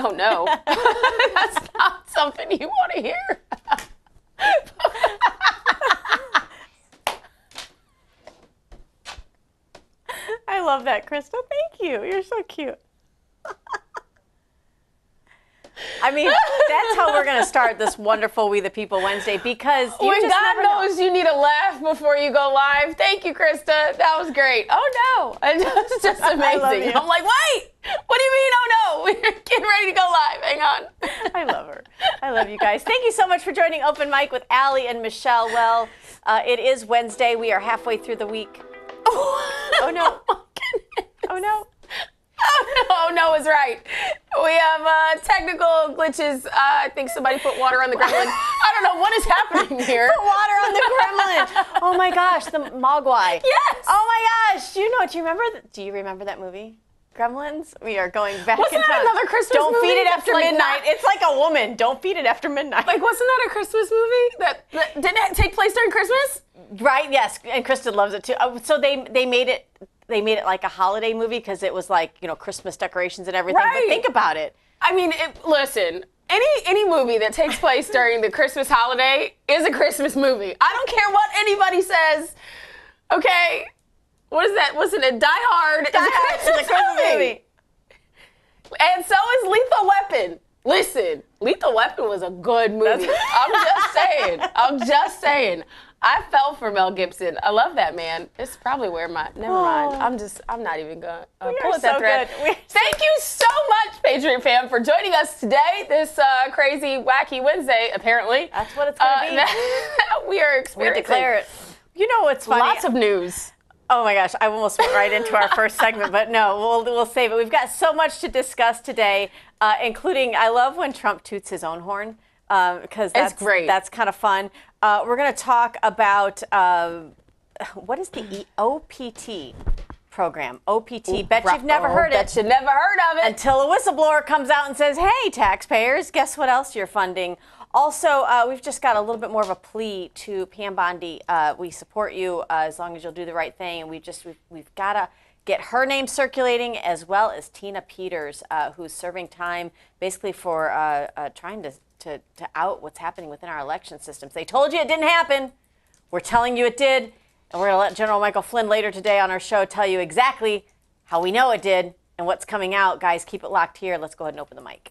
Oh, no. That's not something you want to hear. I love that, Krista. Thank you. You're so cute. I mean, that's how we're going to start this wonderful We the People Wednesday, because you When just God never know. knows you need a laugh before you go live. Thank you, Krista. That was great. Oh, no. It's just amazing. love you. I'm like, wait. What do you mean, oh, no? We're getting ready to go live. Hang on. I love her. I love you guys. Thank you so much for joining Open Mic with Allie and Michelle. Well, it is Wednesday. We are halfway through the week. Oh, no. Oh, no. Oh, no is right. We have technical glitches. I think somebody put water on the gremlin. I don't know what is happening here. Put water on the gremlin. Oh, my gosh. The Mogwai. Yes. Oh, my gosh. Do you remember that movie? Gremlins? We are going back in Wasn't time. that another Christmas Don't movie? feed it That's after like midnight. not- It's like a woman. Don't feed it after midnight. Like, wasn't that a Christmas movie? That didn't it take place during Christmas? Right, yes. And Kristen loves it too. So they made it like a holiday movie because it was like, Christmas decorations and everything. Right. But think about it. I mean, listen, any movie that takes place during the Christmas holiday is a Christmas movie. I don't care what anybody says. Okay? What is that? Wasn't it Die Hard? Die Hard is a Christmas movie. And so is Lethal Weapon. Listen, Lethal Weapon was a good movie. I'm just saying. I fell for Mel Gibson. I love that man. It's probably where never mind. I'm not even going to pull at that thread. Thank you so much, Patriot fam, for joining us today. This crazy, wacky Wednesday, apparently. That's what it's going to be. We are experiencing. We declare it. You know what's funny? Lots of news. Oh my gosh, I almost went right into our first segment, but no, we'll save it. We've got so much to discuss today, including, I love when Trump toots his own horn, because that's great. That's kind of fun. We're going to talk about, what is the OPT program? OPT, bet you've never heard it. Bet you never heard of it. Until a whistleblower comes out and says, hey, taxpayers, guess what else you're funding? Also, we've just got a little bit more of a plea to Pam Bondi. We support you as long as you'll do the right thing. And we've got to get her name circulating, as well as Tina Peters, who's serving time basically for trying to out what's happening within our election systems. They told you it didn't happen. We're telling you it did. And we're going to let General Michael Flynn later today on our show tell you exactly how we know it did and what's coming out. Guys, keep it locked here. Let's go ahead and open the mic.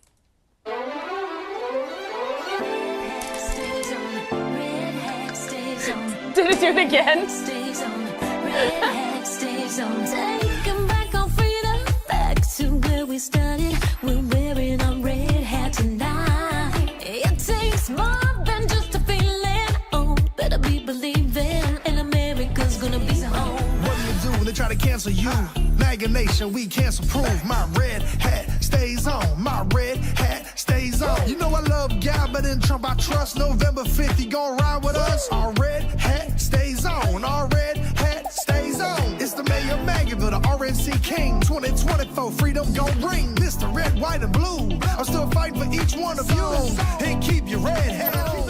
Did it do it again? Stays on, red hat stays on. Taking back our freedom, back to where we started. We're wearing our red hat tonight. It takes more than just a feeling. Oh, better be believing, and America's gonna be home. What do you do when they try to cancel you? MAGA nation, we cancel proof. My red hat stays on. My red hat stays on. You know I love God, but in Trump I trust. November 5th, he gon' ride with us. Our red hat stays on. Our red hat stays on. It's the mayor of Maggie,ville, the RNC king. 2024, freedom gon' ring. Mr. Red, White, and Blue. I'm still fighting for each one of you. And keep your red hat on.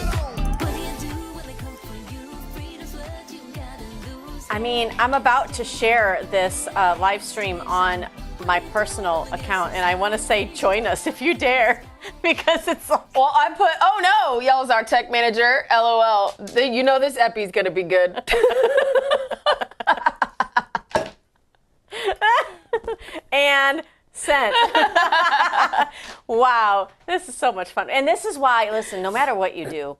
What do you do when they come for you? Freedom's what you gotta lose. I mean, I'm about to share this live stream on my personal account, and I want to say join us if you dare, because it's like, Well, I put, oh no, yells our tech manager, LOL. You know this epi's going to be good. and sent. Wow, this is so much fun. And this is why, listen, no matter what you do,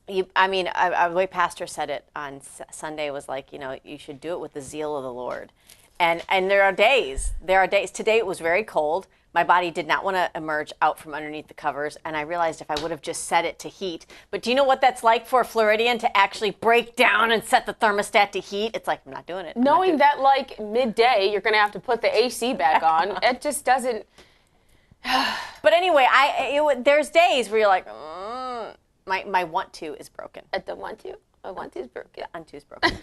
the way Pastor said it on Sunday was like, you should do it with the zeal of the Lord. And there are days. Today it was very cold. My body did not want to emerge out from underneath the covers, and I realized if I would have just set it to heat. But do you know what that's like for a Floridian to actually break down and set the thermostat to heat? It's like, I'm not doing it. Knowing that like midday, you're going to have to put the AC back on. It just doesn't. But anyway, there's days where you're like, my want to is broken. At the want to? I want to is broken. Want to is broken.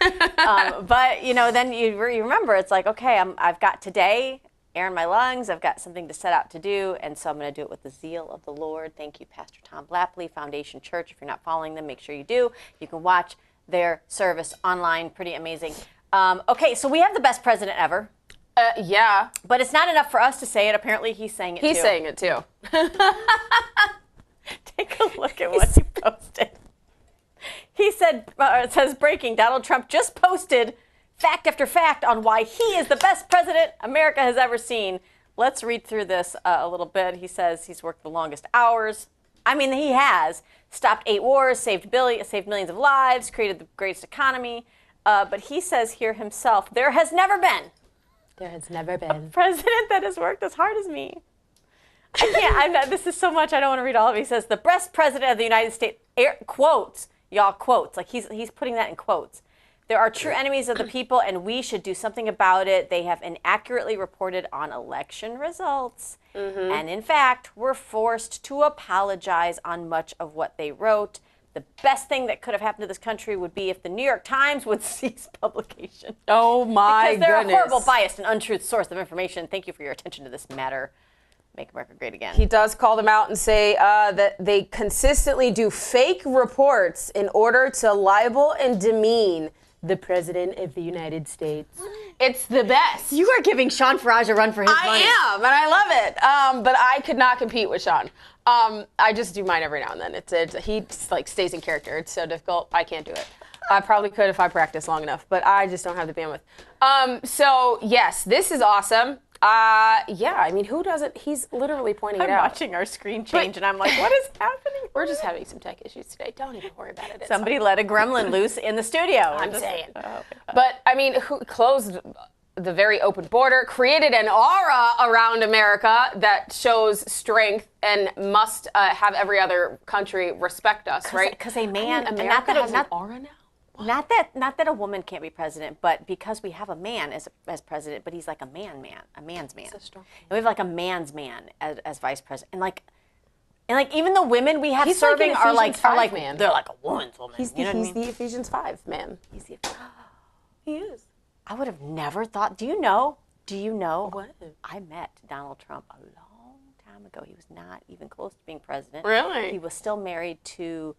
But then you remember, it's like, okay, I've got today, air in my lungs. I've got something to set out to do, and so I'm going to do it with the zeal of the Lord. Thank you, Pastor Tom Blapley, Foundation Church. If you're not following them, make sure you do. You can watch their service online. Pretty amazing. Okay, so we have the best president ever. Yeah. But it's not enough for us to say it. Apparently, he's saying it too. He's saying it too. Take a look at what he posted. He said, it says breaking, Donald Trump just posted fact after fact on why he is the best president America has ever seen. Let's read through this a little bit. He says he's worked the longest hours. I mean, he has. Stopped 8 wars, saved millions of lives, created the greatest economy. But he says here himself, there has never been a president that has worked as hard as me. I can't. This is so much. I don't want to read all of it. He says, the best president of the United States, quotes, y'all, quotes. Like he's putting that in quotes. There are true enemies of the people, and we should do something about it. They have inaccurately reported on election results. Mm-hmm. And in fact, were forced to apologize on much of what they wrote. The best thing that could have happened to this country would be if the New York Times would cease publication. Oh, my goodness. Because they're a horrible, biased, and untruth source of information. Thank you for your attention to this matter. Make America great again. He does call them out and say that they consistently do fake reports in order to libel and demean the President of the United States. It's the best. You are giving Sean Farage a run for his money. I am, and I love it. But I could not compete with Sean. I just do mine every now and then. He just, like, stays in character. It's so difficult. I can't do it. I probably could if I practiced long enough, but I just don't have the bandwidth. So yes, this is awesome. Yeah, I mean, who doesn't? He's literally pointing it out. I'm watching our screen change, and I'm like, what is happening? We're just having some tech issues today. Don't even worry about it. Somebody let a gremlin loose in the studio. I'm saying. But, I mean, who closed the very open border, created an aura around America that shows strength and must have every other country respect us, right? Because a man, I mean, America has an aura now? Not that a woman can't be president, but because we have a man as president, but he's like a man's man. So strong. And we have like a man's man as vice president, and like even the women we have serving are like man. They're like a woman's woman. He's the Ephesians 5 man. He is. I would have never thought. Do you know? What? I met Donald Trump a long time ago. He was not even close to being president. Really? He was still married to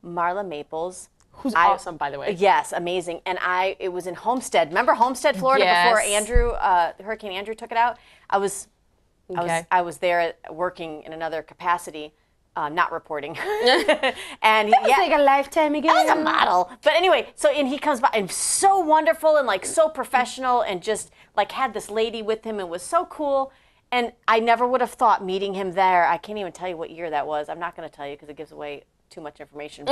Marla Maples. Who's awesome, by the way. Yes, amazing. And it was in Homestead. Remember Homestead, Florida, Yes. before Hurricane Andrew took it out? I was there working in another capacity, not reporting. And That was like a lifetime ago. I was a model. But anyway, and he comes by and so wonderful and like so professional and just like had this lady with him and was so cool. And I never would have thought meeting him there. I can't even tell you what year that was. I'm not going to tell you because it gives away too much information.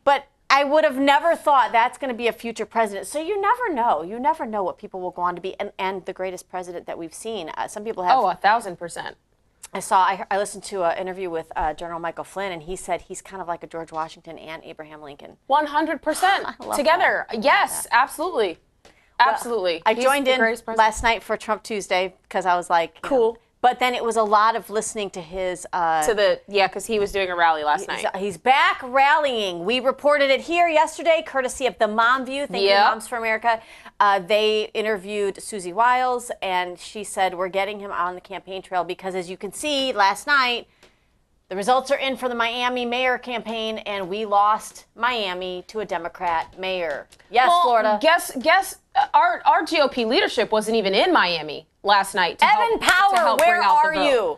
But I would have never thought that's going to be a future president. So you never know. You never know what people will go on to be. And the greatest president that we've seen. Some people have. Oh, 1,000%. I listened to an interview with General Michael Flynn, and he said he's kind of like a George Washington and Abraham Lincoln. 100% together. Yes, absolutely. Absolutely. I joined in last night for Trump Tuesday because I was like, cool. But then it was a lot of listening to his... because he was doing a rally last night. He's back rallying. We reported it here yesterday, courtesy of the Mom View. Thank you, Moms for America. They interviewed Susie Wiles, and she said, we're getting him on the campaign trail because, as you can see, last night, the results are in for the Miami mayor campaign, and we lost Miami to a Democrat mayor. Yes, Florida. Guess our GOP leadership wasn't even in Miami last night. Evan Powell, where are you?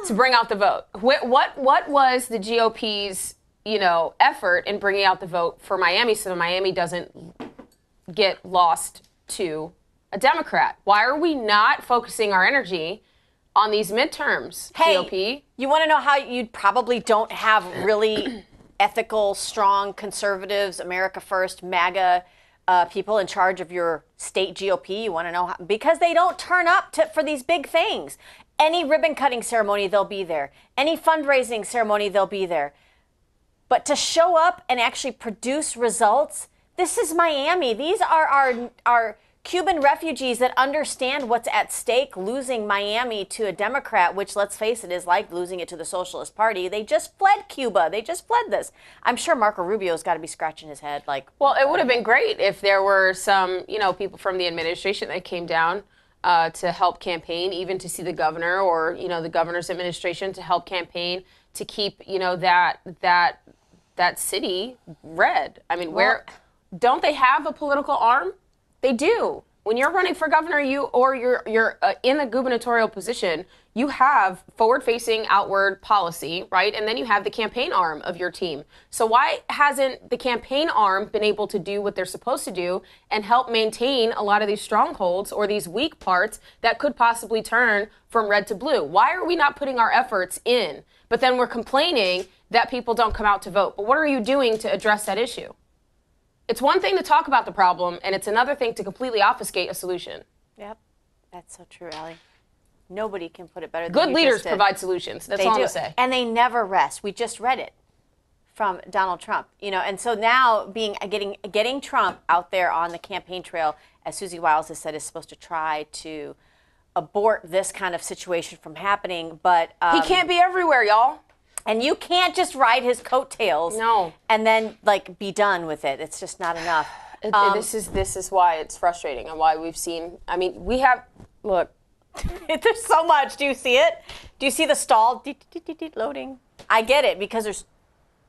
To bring out the vote. What was the GOP's effort in bringing out the vote for Miami so that Miami doesn't get lost to a Democrat? Why are we not focusing our energy on these midterms, GOP? You want to know how you probably don't have really ethical, strong conservatives, America First, MAGA people in charge of your state GOP? You want to know how? Because they don't turn up for these big things. Any ribbon cutting ceremony, they'll be there. Any fundraising ceremony, they'll be there. But to show up and actually produce results, this is Miami. These are our Cuban refugees that understand what's at stake. Losing Miami to a Democrat, which, let's face it, is like losing it to the Socialist Party. They just fled Cuba. They just fled this. I'm sure Marco Rubio's got to be scratching his head. Well, it would have been great if there were some, people from the administration that came down to help campaign, even to see the governor or, the governor's administration to help campaign to keep, that city red. I mean, don't they have a political arm? They do. When you're running for governor, you're in a gubernatorial position, you have forward-facing outward policy, right? And then you have the campaign arm of your team. So why hasn't the campaign arm been able to do what they're supposed to do and help maintain a lot of these strongholds or these weak parts that could possibly turn from red to blue? Why are we not putting our efforts in? But then we're complaining that people don't come out to vote. But what are you doing to address that issue? It's one thing to talk about the problem, and it's another thing to completely obfuscate a solution. Yep, that's so true, Allie. Nobody can put it better than Good you leaders just did. provide solutions. That's They all do. I'm going to say. And they never rest. We just read it from Donald Trump, and so now getting Trump out there on the campaign trail, as Susie Wiles has said, is supposed to try to abort this kind of situation from happening. But He can't be everywhere, y'all. and you can't just ride his coattails. No. And then be done with it. It's just not enough. This is why it's frustrating and why we've seen. I mean, look. There's so much. Do you see it? Do you see the stall loading? I get it because there's.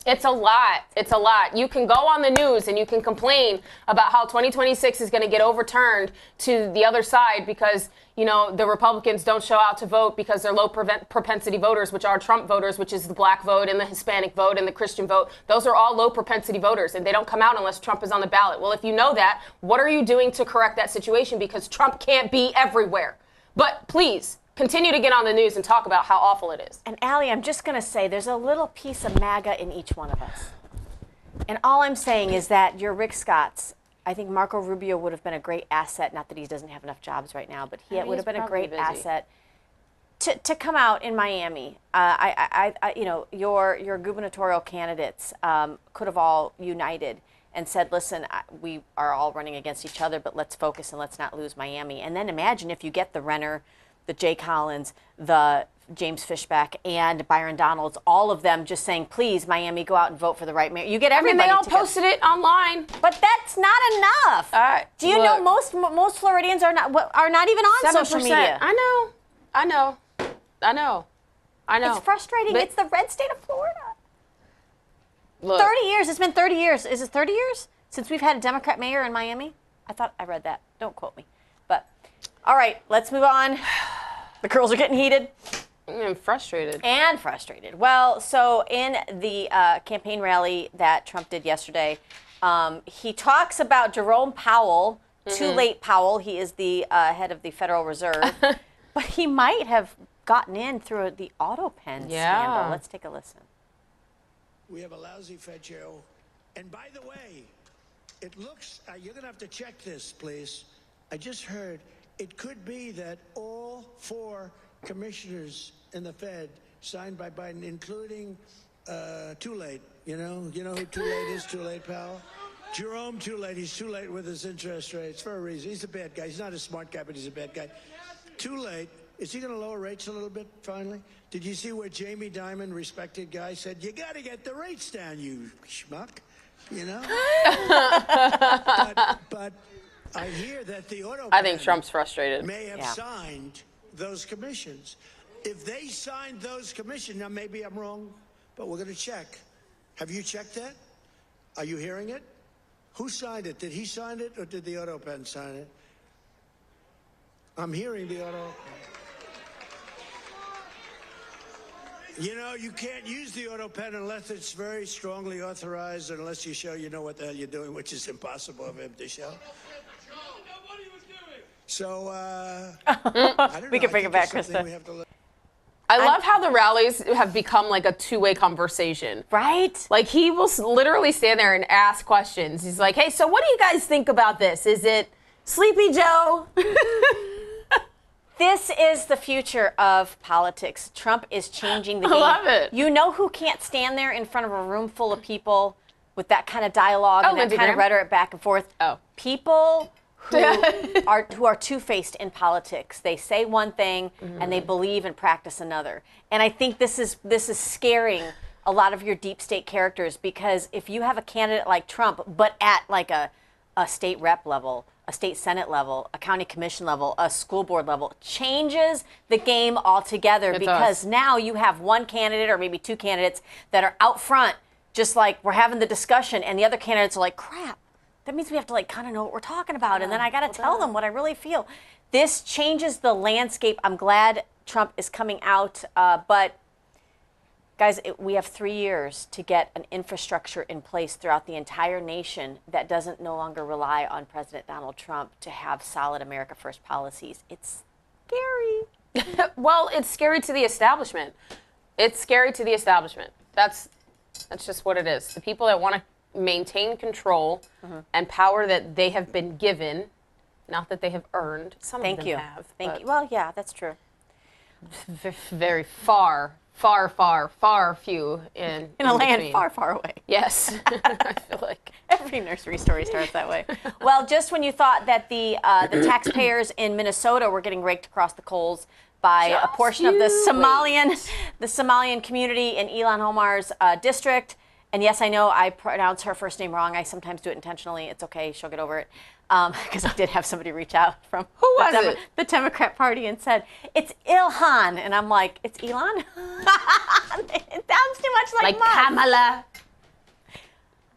It's a lot. It's a lot. You can go on the news and you can complain about how 2026 is going to get overturned to the other side because, the Republicans don't show out to vote because they're low propensity voters, which are Trump voters, which is the black vote and the Hispanic vote and the Christian vote. Those are all low propensity voters, and they don't come out unless Trump is on the ballot. Well, if you know that, what are you doing to correct that situation? Because Trump can't be everywhere. But please, continue to get on the news and talk about how awful it is. And Allie, I'm just going to say there's a little piece of MAGA in each one of us. And all I'm saying is that you're Rick Scott's. I think Marco Rubio would have been a great asset, not that he doesn't have enough jobs right now, but he would have been a great asset to come out in Miami. Your gubernatorial candidates could have all united and said, listen, we are all running against each other, but let's focus and let's not lose Miami. And then imagine if you get the Renner, the Jay Collins, the James Fishback, and Byron Donalds, all of them just saying, please, Miami, go out and vote for the right mayor. You get everybody they all together. posted it online. But that's not enough. Do you know look. most Floridians are not even on 7%. social media? I know. It's frustrating. But It's the red state of Florida. Look, 30 years. It's been 30 years. Is it 30 years since we've had a Democrat mayor in Miami? I thought I read that. Don't quote me. But all right, let's move on. The girls are getting heated. I'm frustrated. And frustrated. Well, so in the campaign rally that Trump did yesterday, he talks about Jerome Powell. Too late, Powell. He is the head of the Federal Reserve. But he might have gotten in through the auto pen scandal. Let's take a listen. We have a lousy Fed chair. And by the way, it looks, you're going to have to check this, please. I just heard it could be that all 4 commissioners in the Fed signed by Biden, including Too Late. You know who Too Late is? Too Late, Powell? Jerome Too Late. He's too late with his interest rates for a reason. He's a bad guy. He's not a smart guy, but he's a bad guy. Too Late. Is he going to lower rates a little bit, finally? Did you see where Jamie Dimon, respected guy, said, you got to get the rates down, you schmuck, but I hear that the auto I think Trump's frustrated. may have signed those commissions. If they signed those commissions, now maybe I'm wrong, but we're going to check. Have you checked that? Are you hearing it? Who signed it? Did he sign it or did the auto pen sign it? I'm hearing the auto pen. You can't use the auto pen unless it's very strongly authorized, unless you show you know what the hell you're doing, which is impossible of him to show. So, I don't We know. can bring it back, I think it's something Krista. we have to look. I love how the rallies have become like a two-way conversation. Right? Like, he will literally stand there and ask questions. He's like, hey, so what do you guys think about this? Is it Sleepy Joe? This is the future of politics. Trump is changing the game. I love it. You know who can't stand there in front of a room full of people with that kind of dialogue and that Lindsey kind of Graham. rhetoric back and forth? Oh. People who are two-faced in politics. They say one thing and they believe and practice another. And I think this is scaring a lot of your deep state characters, because if you have a candidate like Trump, but at like a state rep level, a state senate level, a county commission level, a school board level, changes the game altogether, because now you have one candidate or maybe 2 candidates that are out front, just like we're having the discussion, and the other candidates are like, crap, that means we have to like kind of know what we're talking about, and then I got to tell them what I really feel. This changes the landscape. I'm glad Trump is coming out, but guys, we have 3 years to get an infrastructure in place throughout the entire nation that doesn't no longer rely on President Donald Trump to have solid America First policies. It's scary. Well, it's scary to the establishment. It's scary to the establishment. That's just what it is. The people that want to maintain control and power that they have been given, not that they have earned. Some of them have. Thank you. Well, yeah, that's true. Very far few in a land between. far, far away. Yes. I feel like every nursery story starts that way. Well, just when you thought that the taxpayers in Minnesota were getting raked across the coals by a portion of the Somalian community in Ilhan Omar's district. And yes, I know I pronounce her first name wrong. I sometimes do it intentionally. It's okay. She'll get over it. Because I did have somebody reach out from the Democrat Party and said, it's Ilhan. And I'm like, it's Elon? It sounds too much like Kamala.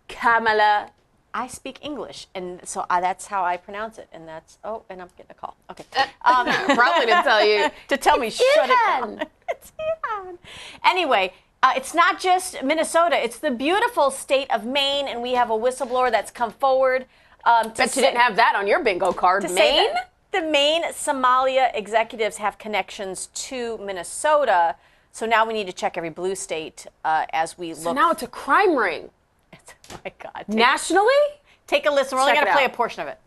Kamala. I speak English, and so that's how I pronounce it. And that's, and I'm getting a call. Okay. Probably to tell you. To tell me, shut it down. It's Ilhan. Anyway, it's not just Minnesota. It's the beautiful state of Maine, and we have a whistleblower that's come forward. Bet you didn't have that on your bingo card, Maine? The Maine Somalia executives have connections to Minnesota, so now we need to check every blue state as we look. So now it's a crime ring. Oh my God. Nationally? Take a listen. We're only going to play a portion of it.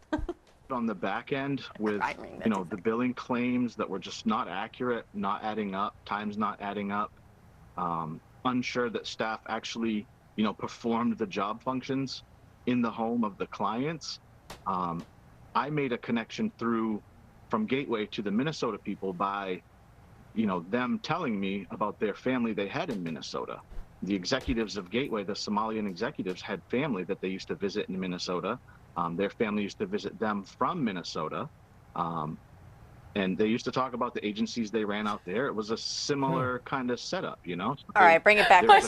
On the back end with, the billing claims that were just not accurate, not adding up, times not adding up, unsure that staff actually, performed the job functions in the home of the clients. I made a connection from Gateway to the Minnesota people by, them telling me about their family they had in Minnesota. The executives of Gateway, the Somalian executives, had family that they used to visit in Minnesota. Their family used to visit them from Minnesota. And they used to talk about the agencies they ran out there. It was a similar kind of setup, So all right, bring it back. Wait.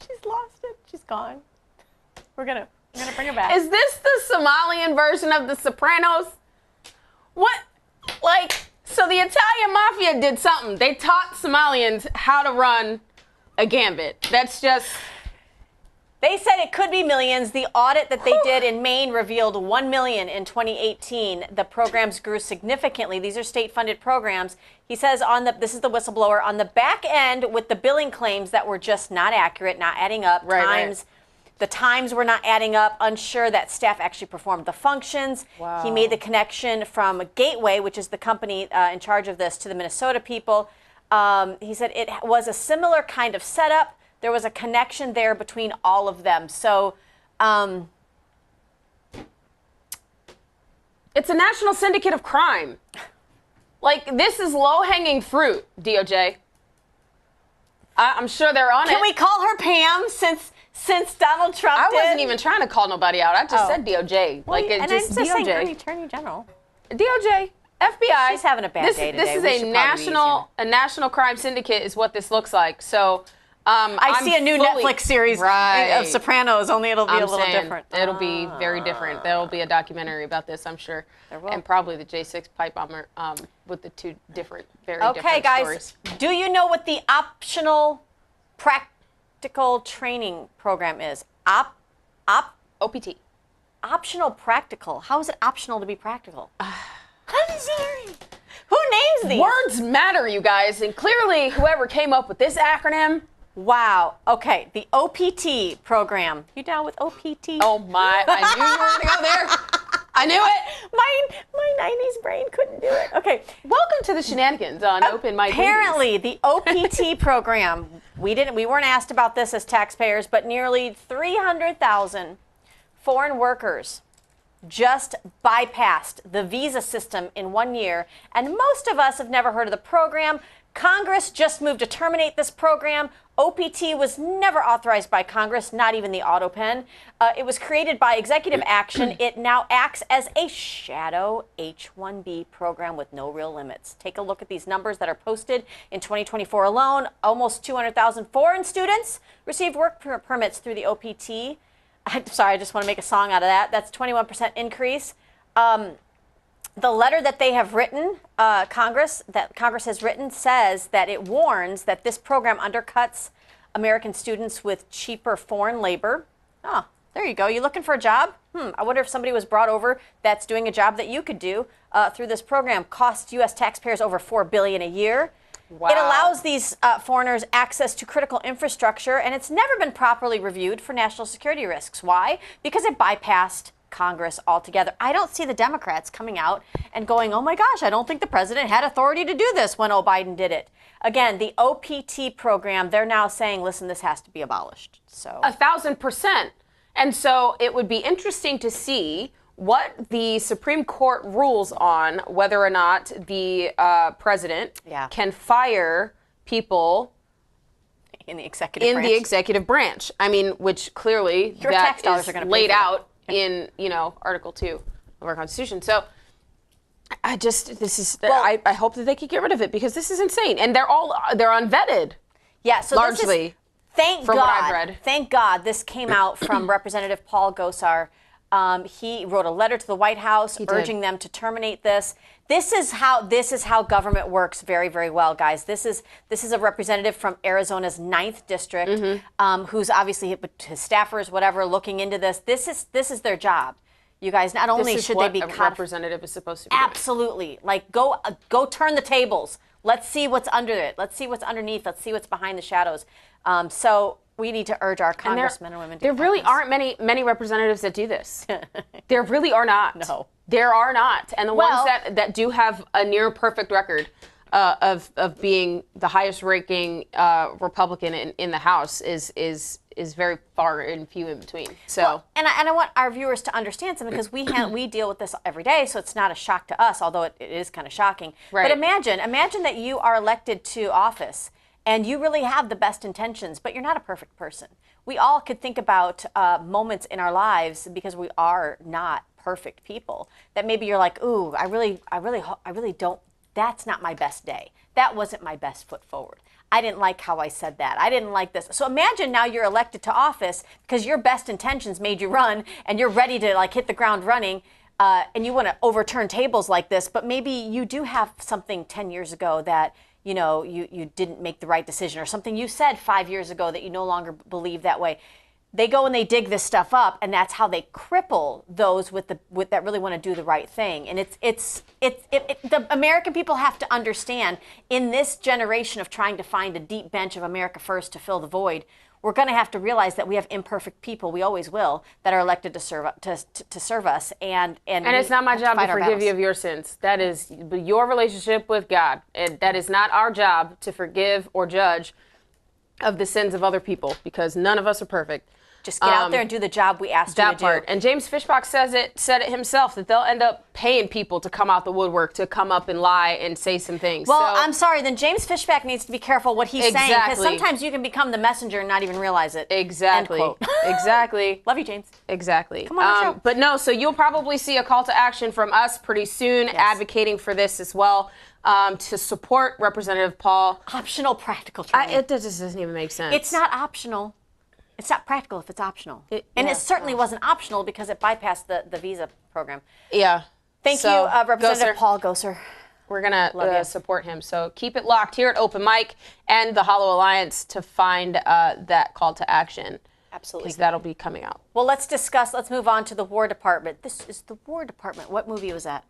She's lost it. She's gone. We're gonna bring her back. Is this the Somalian version of The Sopranos? What? So the Italian mafia did something. They taught Somalians how to run a gambit. That's just... They said it could be millions. The audit that they did in Maine revealed $1 million in 2018. The programs grew significantly. These are state-funded programs. He says this is the whistleblower, on the back end with the billing claims that were just not accurate, not adding up. The times were not adding up, unsure that staff actually performed the functions. Wow. He made the connection from Gateway, which is the company in charge of this, to the Minnesota people. He said it was a similar kind of setup. There was a connection there between all of them. So it's a national syndicate of crime. This is low-hanging fruit, DOJ. I'm sure they're on it. Can we call her Pam since Donald Trump I wasn't even trying to call nobody out. I just said DOJ. Well, it's just DOJ. Attorney General. DOJ. FBI. She's having a bad day today. This is a national crime syndicate is what this looks like. So I see a new Netflix series of Sopranos, only it'll be a little different. It'll be very different. There'll be a documentary about this, I'm sure. There will. And probably the J6 pipe bomber with the two different, very different Okay, guys, stories. do you know what the optional practical training program is? OPT. Optional practical. How is it optional to be practical? Who names these? Words matter, you guys, and clearly whoever came up with this acronym. Wow. Okay, the OPT program. You down with OPT? Oh my! I knew you were going to go there. I knew it. My 90s brain couldn't do it. Okay. Welcome to the shenanigans on Open Mic. Apparently, the OPT program. We weren't asked about this as taxpayers, but nearly 300,000 foreign workers just bypassed the visa system in 1 year, and most of us have never heard of the program. Congress just moved to terminate this program. OPT was never authorized by Congress, not even the auto pen. It was created by executive action. It now acts as a shadow H-1B program with no real limits. Take a look at these numbers that are posted. In 2024 alone, almost 200,000 foreign students received work permits through the OPT. I'm sorry, I just want to make a song out of that. That's 21% increase. The letter that they have written, Congress has written, says that it warns that this program undercuts American students with cheaper foreign labor. Oh, there you go. You looking for a job? I wonder if somebody was brought over that's doing a job that you could do through this program. Costs U.S. taxpayers over $4 billion a year. Wow. It allows these foreigners access to critical infrastructure, and it's never been properly reviewed for national security risks. Why? Because it bypassed Congress altogether. I don't see the Democrats coming out and going, oh my gosh, I don't think the president had authority to do this when Biden did it. Again, the OPT program, they're now saying, listen, this has to be abolished. So 1,000%. And so it would be interesting to see what the Supreme Court rules on whether or not the president can fire people in the executive branch. I mean, which clearly your that tax dollars is are going to laid out in, Article 2 of our Constitution. So I hope that they could get rid of it because this is insane. And they're unvetted. Yeah, so largely. Thank God. What I've read. Thank God this came out from Representative Paul Gosar. He wrote a letter to the White House urging them to terminate this. This is how government works very, very well, guys. This is a representative from Arizona's 9th district, who's obviously his staffers, whatever, looking into this. This is their job. You guys, not only should they be a representative is supposed to be absolutely doing. Like go turn the tables. Let's see what's under it. Let's see what's underneath. Let's see what's behind the shadows. So we need to urge our congressmen and women to there really aren't many representatives that do this. There really are not. No. There are not. And the ones that do have a near perfect record of being the highest ranking Republican in the House is very far and few in between. So and I want our viewers to understand something because we deal with this every day, so it's not a shock to us, although it is kind of shocking. Right. But imagine that you are elected to office and you really have the best intentions, but you're not a perfect person. We all could think about moments in our lives because we are not perfect people that maybe you're like, ooh, I really don't. That's not my best day. That wasn't my best foot forward. I didn't like how I said that. I didn't like this. So imagine now you're elected to office because your best intentions made you run and you're ready to hit the ground running and you want to overturn tables like this, but maybe you do have something 10 years ago that you didn't make the right decision or something you said 5 years ago that you no longer believe that way. They go and they dig this stuff up, and that's how they cripple those that really want to do the right thing. And the American people have to understand in this generation of trying to find a deep bench of America First to fill the void, we're going to have to realize that we have imperfect people. We always will that are elected to serve us. And it's not my job to forgive you of your sins. That is your relationship with God. And that is not our job to forgive or judge of the sins of other people because none of us are perfect. Just get out there and do the job we asked you to do. And James Fishbach said it himself that they'll end up paying people to come out the woodwork to come up and lie and say some things. Well, I'm sorry. Then James Fishbach needs to be careful what he's saying because sometimes you can become the messenger and not even realize it. Exactly. End quote. Exactly. Love you, James. Exactly. Come on the show. But no, so you'll probably see a call to action from us pretty soon, advocating for this as well. To support Representative Paul. Optional practical training. It just doesn't even make sense. It's not optional. It's not practical if it's optional. It certainly wasn't optional because it bypassed the visa program. Yeah. Thank you, Representative Paul Gosar. We're going to support him. So keep it locked here at Open Mic and the Hollow Alliance to find that call to action. Absolutely. Because that'll be coming out. Well, let's move on to the War Department. This is the War Department. What movie was that?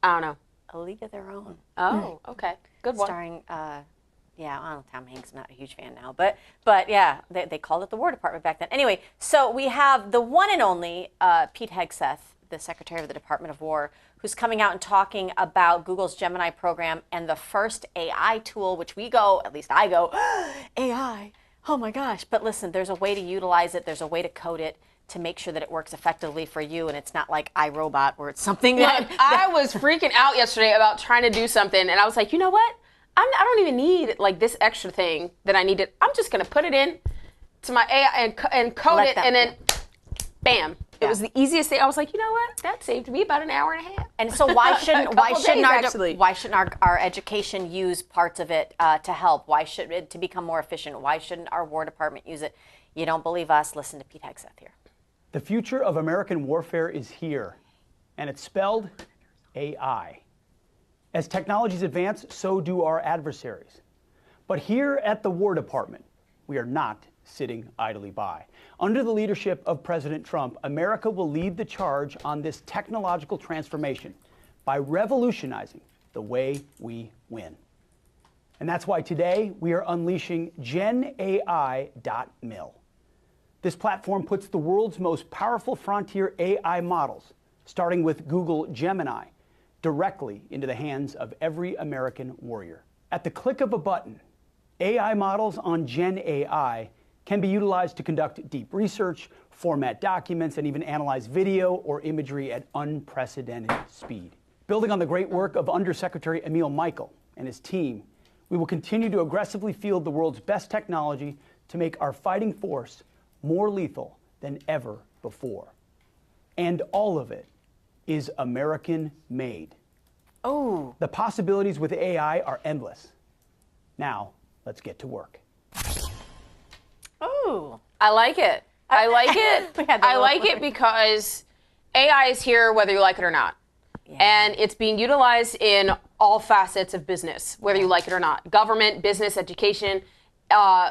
I don't know. A League of Their Own. Oh, okay. Good one. Starring, Tom Hanks. I'm not a huge fan now. But yeah, they called it the War Department back then. Anyway, so we have the one and only Pete Hegseth, the Secretary of the Department of War, who's coming out and talking about Google's Gemini program and the first AI tool, which at least I go, AI, oh my gosh. But listen, there's a way to utilize it. There's a way to code it. to make sure that it works effectively for you and it's not like iRobot where it's something Look, that I was freaking out yesterday about trying to do something, and I was like, you know what? I don't even need like this extra thing that I needed. I'm just gonna put it in to my AI and code it, and then bam. It was the easiest thing. I was like, you know what? That saved me about an hour and a half. And so why shouldn't our education use parts of it to help? Why should it to become more efficient? Why shouldn't our War Department use it? You don't believe us? Listen to Pete Hegseth here. The future of American warfare is here, and it's spelled AI. As technologies advance, so do our adversaries. But here at the War Department, we are not sitting idly by. Under the leadership of President Trump, America will lead the charge on this technological transformation by revolutionizing the way we win. And that's why today we are unleashing GenAI.mil. This platform puts the world's most powerful frontier AI models, starting with Google Gemini, directly into the hands of every American warrior. At the click of a button, AI models on GenAI can be utilized to conduct deep research, format documents, and even analyze video or imagery at unprecedented speed. Building on the great work of Undersecretary Emil Michael and his team, we will continue to aggressively field the world's best technology to make our fighting force more lethal than ever before. And all of it is American-made. Oh. The possibilities with AI are endless. Now, let's get to work. Oh. I like it. I like it. I like it because AI is here whether you like it or not. Yeah. And it's being utilized in all facets of business, whether you like it or not. Government, business, education,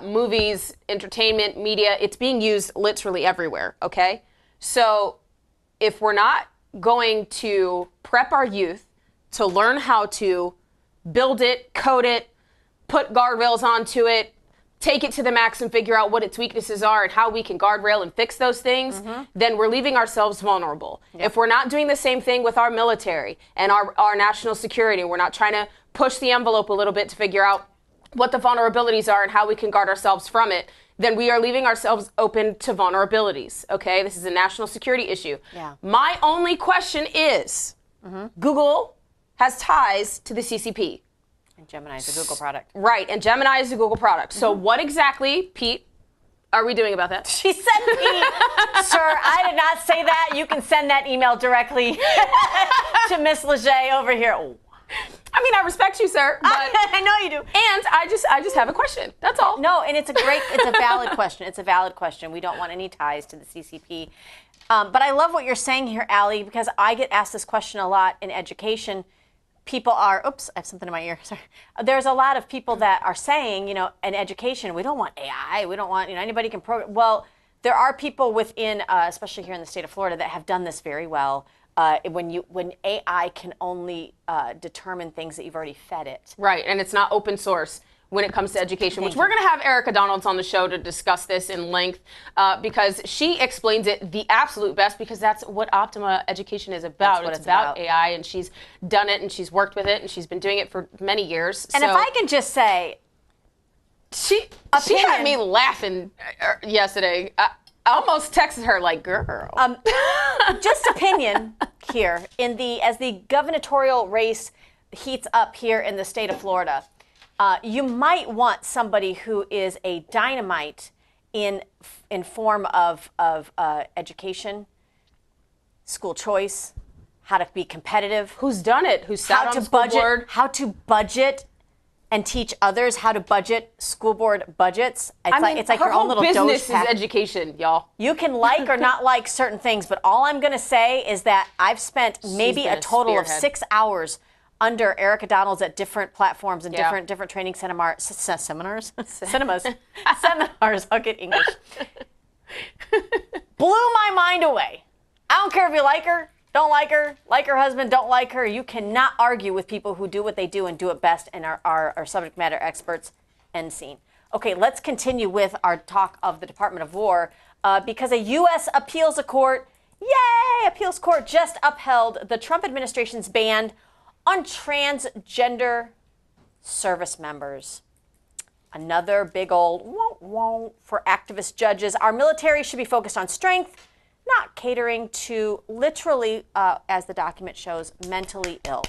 movies, entertainment, media. It's being used literally everywhere, okay? So if we're not going to prep our youth to learn how to build it, code it, put guardrails onto it, take it to the max and figure out what its weaknesses are and how we can guardrail and fix those things, then we're leaving ourselves vulnerable. Yep. If we're not doing the same thing with our military and our national security, we're not trying to push the envelope a little bit to figure out what the vulnerabilities are and how we can guard ourselves from it, then we are leaving ourselves open to vulnerabilities, okay? This is a national security issue. Yeah. My only question is, Google has ties to the CCP. And Gemini is a Google product. Right, and Gemini is a Google product. So what exactly, Pete, are we doing about that? She said Pete. Sir, I did not say that. You can send that email directly to Miss Leger over here. Oh. I mean, I respect you, sir, but I know you do. And I just have a question. That's all. No, and it's a valid question. It's a valid question. We don't want any ties to the CCP. But I love what you're saying here, Allie, because I get asked this question a lot in education. People are, oops, I have something in my ear, sorry. There's a lot of people that are saying, in education, we don't want AI, we don't want, anybody can program. Well, there are people within, especially here in the state of Florida, that have done this very well. When AI can only determine things that you've already fed it. Right, and it's not open source when it comes to education, which we're going to have Erica Donalds on the show to discuss this in length because she explains it the absolute best because that's what Optima Education is about. It's about AI, and she's done it, and she's worked with it, and she's been doing it for many years. And if I can just say, she had me laughing yesterday. I almost texted her like, girl. Just opinion here as the gubernatorial race heats up here in the state of Florida. You might want somebody who is a dynamite in form of education, school choice, how to be competitive. Who's done it? Who's sat on the school board? How to budget and teach others how to budget school board budgets. It's like your own little business dose is education, y'all. You can like or not like certain things, but all I'm going to say is that I've spent maybe a total of 6 hours under Erica Donalds at different platforms and different training seminars. Seminars. I'll get English. Blew my mind away. I don't care if you like her, don't like her husband, don't like her. You cannot argue with people who do what they do and do it best and are subject matter experts. End scene. Okay, let's continue with our talk of the Department of War because a U.S. appeals court just upheld the Trump administration's ban on transgender service members. Another big old won't for activist judges. Our military should be focused on strength, not catering to literally, as the document shows, mentally ill.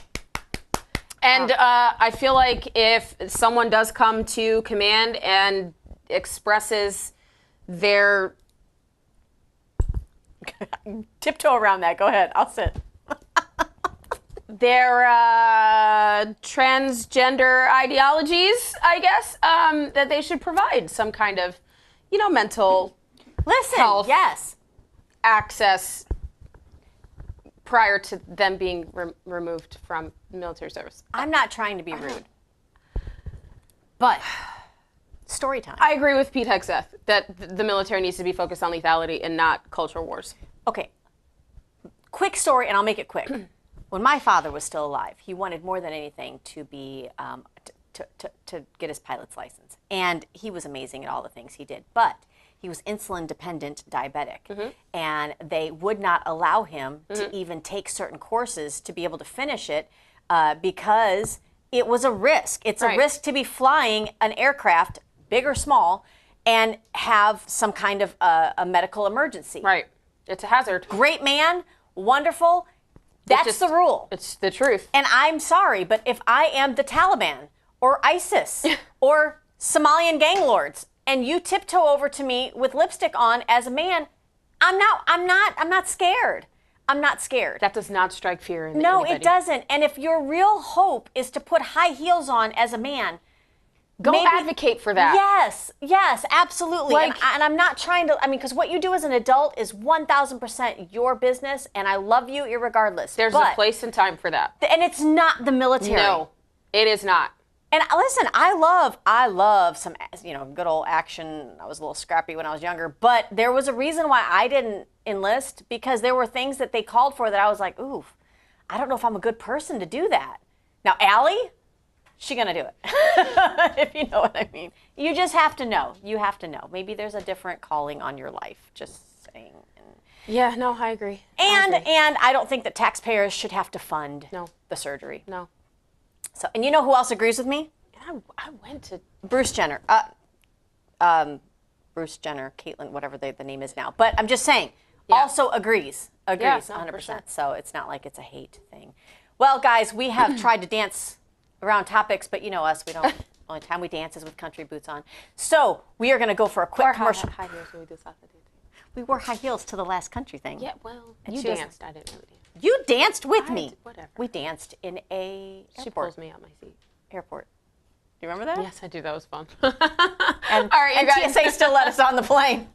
And I feel like if someone does come to command and expresses their Tiptoe around that. Go ahead. I'll sit. their transgender ideologies, I guess, that they should provide some kind of, mental health Yes. access prior to them being removed from military service. I'm not trying to be rude, but story time. I agree with Pete Hegseth that the military needs to be focused on lethality and not culture wars. Okay. Quick story, and I'll make it quick. When my father was still alive, he wanted more than anything to be to get his pilot's license, and he was amazing at all the things he did. But he was insulin dependent diabetic, and they would not allow him to even take certain courses to be able to finish it because it was a risk. It's a risk to be flying an aircraft, big or small, and have some kind of a medical emergency. Right. It's a hazard. Great man, wonderful. That's the rule. It's the truth. And I'm sorry, but if I am the Taliban or ISIS or Somalian gang lords, and you tiptoe over to me with lipstick on as a man, I'm not scared. I'm not scared. That does not strike fear in No, anybody. it doesn't. And if your real hope is to put high heels on as a man, Go advocate for that. Yes, absolutely. And I'm not trying to, because what you do as an adult is 1,000% your business, and I love you irregardless. There's a place and time for that. And it's not the military. No, it is not. And listen, I love some, good old action. I was a little scrappy when I was younger, but there was a reason why I didn't enlist, because there were things that they called for that I was like, ooh, I don't know if I'm a good person to do that. Now, Allie, she gonna do it, if you know what I mean. You just have to know. You have to know. Maybe there's a different calling on your life. Just saying. Yeah, no, I agree. And I don't think that taxpayers should have to fund the surgery. No. So, and you know who else agrees with me? I went to Bruce Jenner. Bruce Jenner, Caitlyn, whatever the name is now. But I'm just saying, also agrees. Agrees, 100%. So it's not like it's a hate thing. Well, guys, we have tried to dance around topics, but you know us, we don't. Only time we dance is with country boots on. So we are going to go for a quick commercial. High heels when we do salsa dancing. We wore high heels to the last country thing. Yeah, well, And you she was- danced. I didn't really dance. You danced with me. Whatever. We danced in a She airport. pulls me out my seat. Airport. Do you remember that? Yes, I do. That was fun. And, All right, you and guys. TSA still let us on the plane.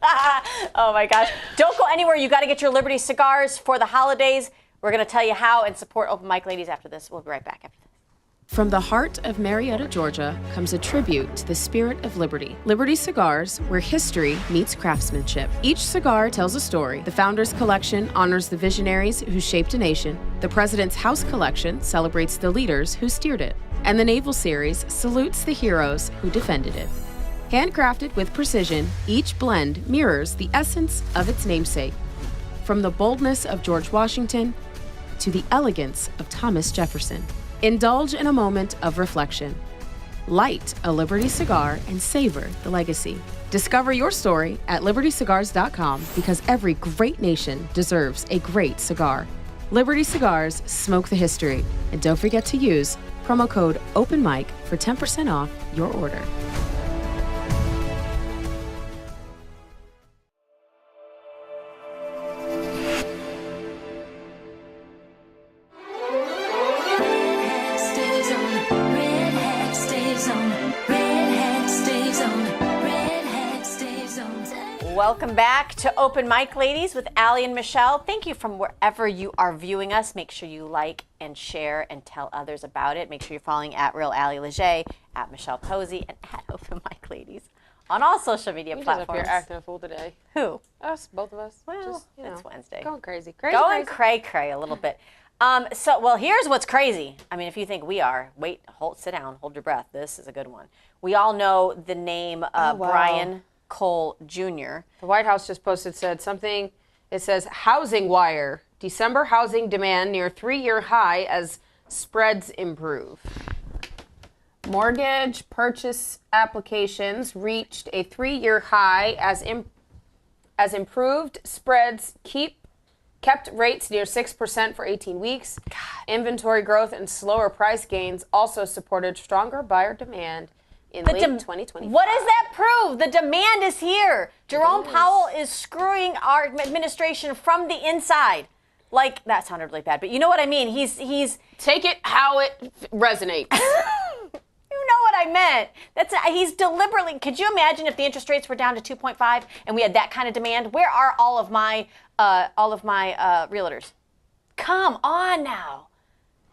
Oh my gosh. Don't go anywhere. You got to get your Liberty cigars for the holidays. We're going to tell you how and support Open Mic Ladies after this. We'll be right back after this. From the heart of Marietta, Georgia, comes a tribute to the spirit of liberty. Liberty Cigars, where history meets craftsmanship. Each cigar tells a story. The Founders Collection honors the visionaries who shaped a nation. The President's House Collection celebrates the leaders who steered it. And the Naval Series salutes the heroes who defended it. Handcrafted with precision, each blend mirrors the essence of its namesake. From the boldness of George Washington to the elegance of Thomas Jefferson. Indulge in a moment of reflection. Light a Liberty cigar and savor the legacy. Discover your story at libertycigars.com, because every great nation deserves a great cigar. Liberty Cigars, smoke the history. And don't forget to use promo code OPENMIC for 10% off your order. Stays on, redhead stays on, redhead stays on, redhead stays on. Welcome back to Open Mic Ladies with Allie and Michelle. Thank you from wherever you are viewing us. Make sure you like and share and tell others about it. Make sure you're following at Real Allie Leger, at Michelle Posey, and at Open Mic Ladies on all social media You just up platforms. here acting a fool today. Who? Us, both of us. Well, just, it's Wednesday. Going crazy. Going cray-cray a little bit. Well, here's what's crazy. If you think we are, sit down, hold your breath. This is a good one. We all know the name Brian Cole Jr. The White House just posted, it says, Housing Wire, December housing demand near 3-year high as spreads improve. Mortgage purchase applications reached a 3-year high as as improved spreads kept rates near 6% for 18 weeks. God. Inventory growth and slower price gains also supported stronger buyer demand in late 2020. What does that prove? The demand is here. Jerome Powell is screwing our administration from the inside. Like, that sounded really bad, but you know what I mean. He's take it how it resonates. You know what I meant. He's deliberately. Could you imagine if the interest rates were down to 2.5 and we had that kind of demand? Where are all of my realtors? Come on now.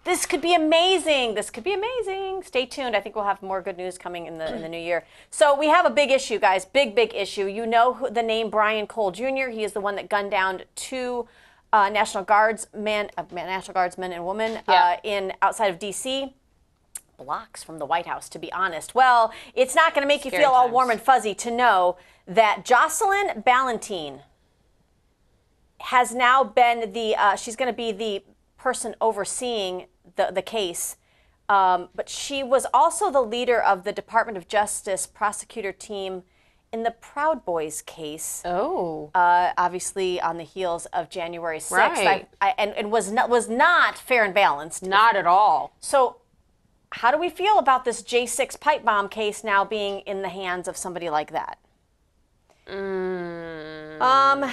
This could be amazing. This could be amazing. Stay tuned. I think we'll have more good news coming in the new year. So we have a big issue, guys. Big issue. You know the name Brian Cole Jr. He is the one that gunned down two National Guardsmen and women outside of D.C., blocks from the White House, to be honest. Well, it's not going to make you feel all warm and fuzzy to know that Jocelyn Ballentine has now been she's going to be the person overseeing the case. But she was also the leader of the Department of Justice prosecutor team in the Proud Boys case. Oh. Obviously on the heels of January 6th. Right. And was not fair and balanced. Not at all. So how do we feel about this J6 pipe bomb case now being in the hands of somebody like that?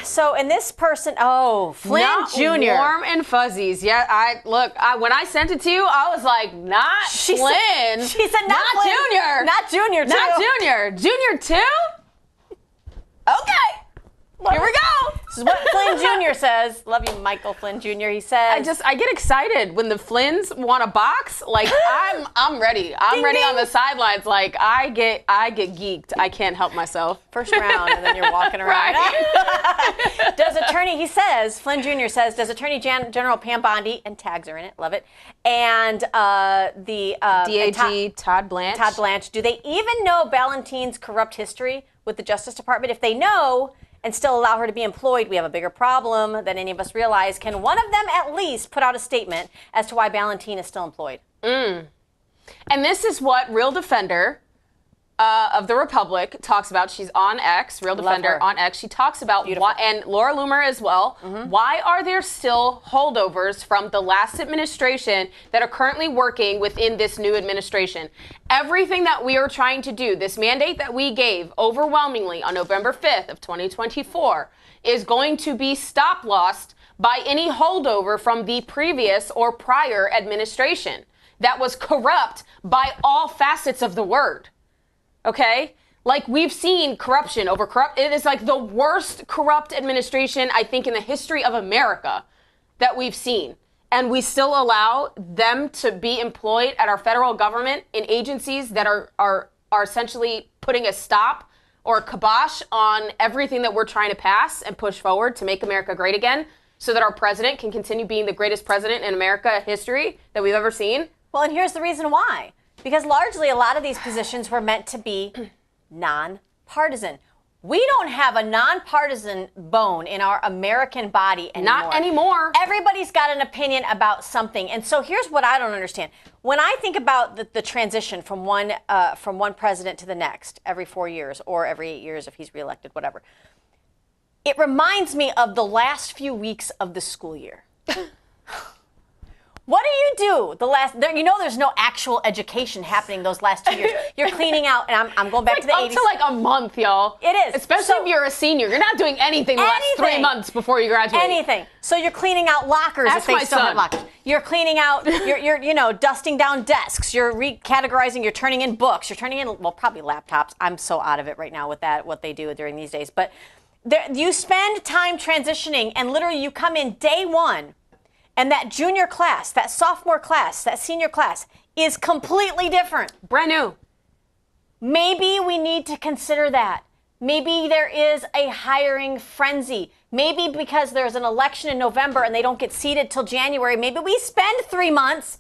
So, and this person, Flynn Jr. Warm and fuzzies. Yeah, when I sent it to you, I was like, Flynn. She said not Flynn. Junior. Not Junior, too. Not Junior. Junior, too? Okay. Here we go. This is what Flynn Jr. says. Love you, Michael Flynn Jr. He says, I get excited when the Flynns want a box. Like I'm ready. I'm ready on the sidelines. Like I get geeked. I can't help myself. First round, and then you're walking around. Flynn Jr. says, does Attorney General Pam Bondi, and tags are in it, love it, and the DAG Todd Blanche. Do they even know Ballentine's corrupt history with the Justice Department? If they know and still allow her to be employed, we have a bigger problem than any of us realize. Can one of them at least put out a statement as to why Ballentine is still employed? And this is what Real Defender of the Republic talks about. She's on X, Real Defender on X. She talks about why, and Laura Loomer as well, why are there still holdovers from the last administration that are currently working within this new administration? Everything that we are trying to do, this mandate that we gave overwhelmingly on November 5th of 2024, is going to be stop-lossed by any holdover from the previous or prior administration that was corrupt by all facets of the word. Okay? Like, we've seen corruption over corrupt. It is like the worst corrupt administration, I think, in the history of America that we've seen. And we still allow them to be employed at our federal government in agencies that are essentially putting a stop or a kibosh on everything that we're trying to pass and push forward to make America great again, so that our president can continue being the greatest president in America history that we've ever seen. Well, and here's the reason why. Because largely a lot of these positions were meant to be nonpartisan. We don't have a nonpartisan bone in our American body anymore. Not anymore. Everybody's got an opinion about something. And so here's what I don't understand. When I think about the transition from one president to the next every 4 years or every 8 years if he's reelected, whatever, it reminds me of the last few weeks of the school year. What do you do there's no actual education happening those last 2 years. You're cleaning out, and I'm going back to the 80s. Up to like a month, y'all. It is. Especially if you're a senior. You're not doing anything the last 3 months before you graduate. Anything. So you're cleaning out lockers if they still have lockers. You're cleaning out, you're dusting down desks. You're recategorizing, you're turning in books. You're turning in, well, probably laptops. I'm so out of it right now with that, what they do during these days. But you spend time transitioning, and literally you come in day one, and that junior class, that sophomore class, that senior class is completely different. Brand new. Maybe we need to consider that. Maybe there is a hiring frenzy. Maybe because there's an election in November and they don't get seated till January, maybe we spend 3 months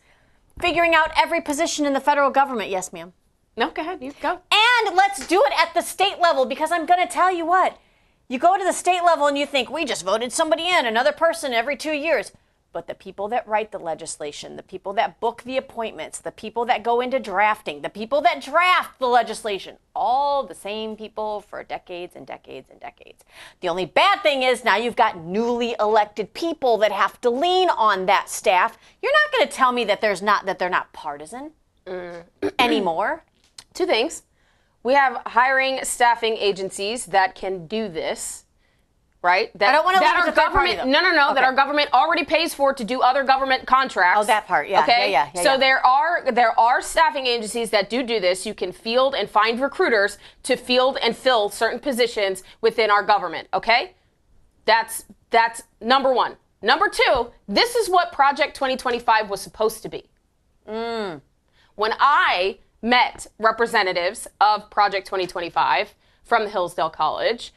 figuring out every position in the federal government. Yes, ma'am. No, go ahead. You go. And let's do it at the state level, because I'm going to tell you what. You go to the state level and you think, we just voted somebody in, another person every 2 years. But the people that write the legislation, the people that book the appointments, the people that go into drafting, the people that draft the legislation, all the same people for decades and decades and decades. The only bad thing is now you've got newly elected people that have to lean on that staff. You're not going to tell me that they're not partisan anymore. Two things. We have hiring staffing agencies that can do this. Right? I don't want to leave it to third party, though. No, Okay. that our government already pays for to do other government contracts. Oh, that part, yeah. Okay? Yeah. So there are staffing agencies that do this. You can field and find recruiters to field and fill certain positions within our government, okay? That's number one. Number two, this is what Project 2025 was supposed to be. When I met representatives of Project 2025 from the Hillsdale College,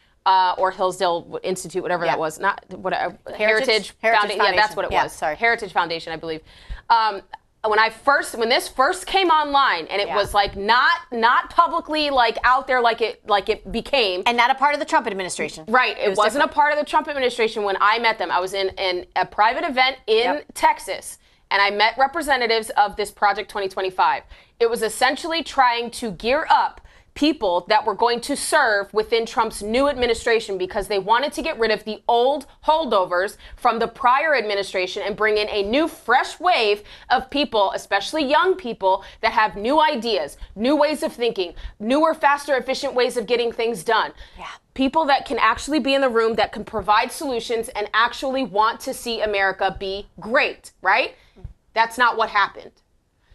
or Hillsdale Institute, whatever that was, not what Heritage Foundation. Yeah, that's what it was. Sorry, Heritage Foundation, I believe. When this first came online, and it was like not publicly like out there like it became, and not a part of the Trump administration. Right, it wasn't different. a part of the Trump administration. When I met them, I was in a private event in Texas, and I met representatives of this Project 2025. It was essentially trying to gear up people that were going to serve within Trump's new administration because they wanted to get rid of the old holdovers from the prior administration and bring in a new, fresh wave of people, especially young people, that have new ideas, new ways of thinking, newer, faster, efficient ways of getting things done. Yeah. People that can actually be in the room, that can provide solutions and actually want to see America be great, right? That's not what happened.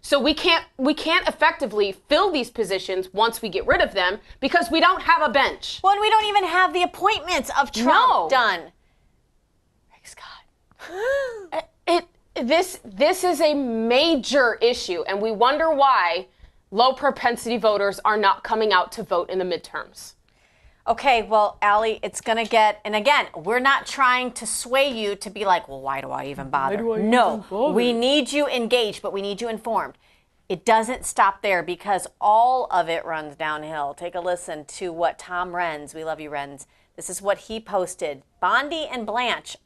So we can't effectively fill these positions once we get rid of them because we don't have a bench. Well, and we don't even have the appointments of Trump done. Praise God. This is a major issue, and we wonder why low propensity voters are not coming out to vote in the midterms. Okay, well, Allie, it's going to get, and again, we're not trying to sway you to be like, well, why do I even bother? We need you engaged, but we need you informed. It doesn't stop there because all of it runs downhill. Take a listen to what Tom Renz, we love you, Renz, this is what he posted. Bondi and Blanche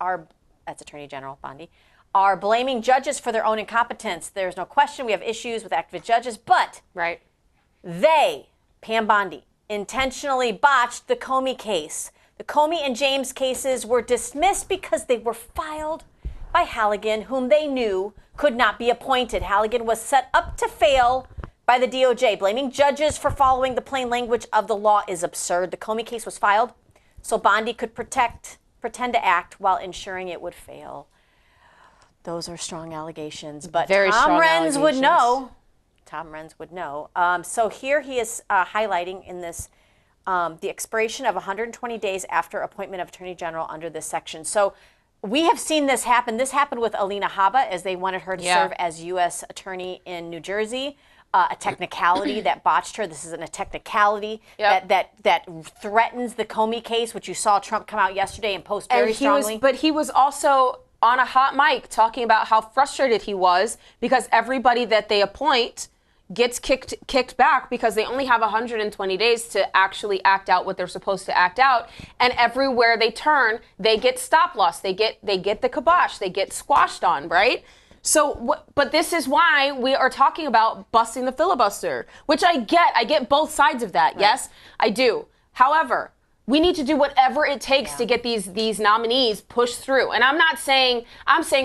that's Attorney General Bondi, are blaming judges for their own incompetence. There's no question we have issues with activist judges, but they, Pam Bondi, intentionally botched the Comey case. The Comey and James cases were dismissed because they were filed by Halligan, whom they knew could not be appointed. Halligan was set up to fail by the DOJ. Blaming judges for following the plain language of the law is absurd. The Comey case was filed so Bondi could pretend to act while ensuring it would fail. Those are strong allegations, but Tom Renz would know. Tom Renz would know. So here he is highlighting in this the expiration of 120 days after appointment of Attorney General under this section. So we have seen this happen. This happened with Alina Habba as they wanted her to serve as U.S. Attorney in New Jersey. A technicality that botched her. This isn't a technicality that threatens the Comey case, which you saw Trump come out yesterday and post very strongly. But he was also on a hot mic talking about how frustrated he was because everybody that they appoint gets kicked back because they only have 120 days to actually act out what they're supposed to act out, and everywhere they turn, they get stop loss, they get the kibosh, they get squashed on, right? So, but this is why we are talking about busting the filibuster, which I get both sides of that. Right. Yes, I do. However, we need to do whatever it takes to get these nominees pushed through. And I'm saying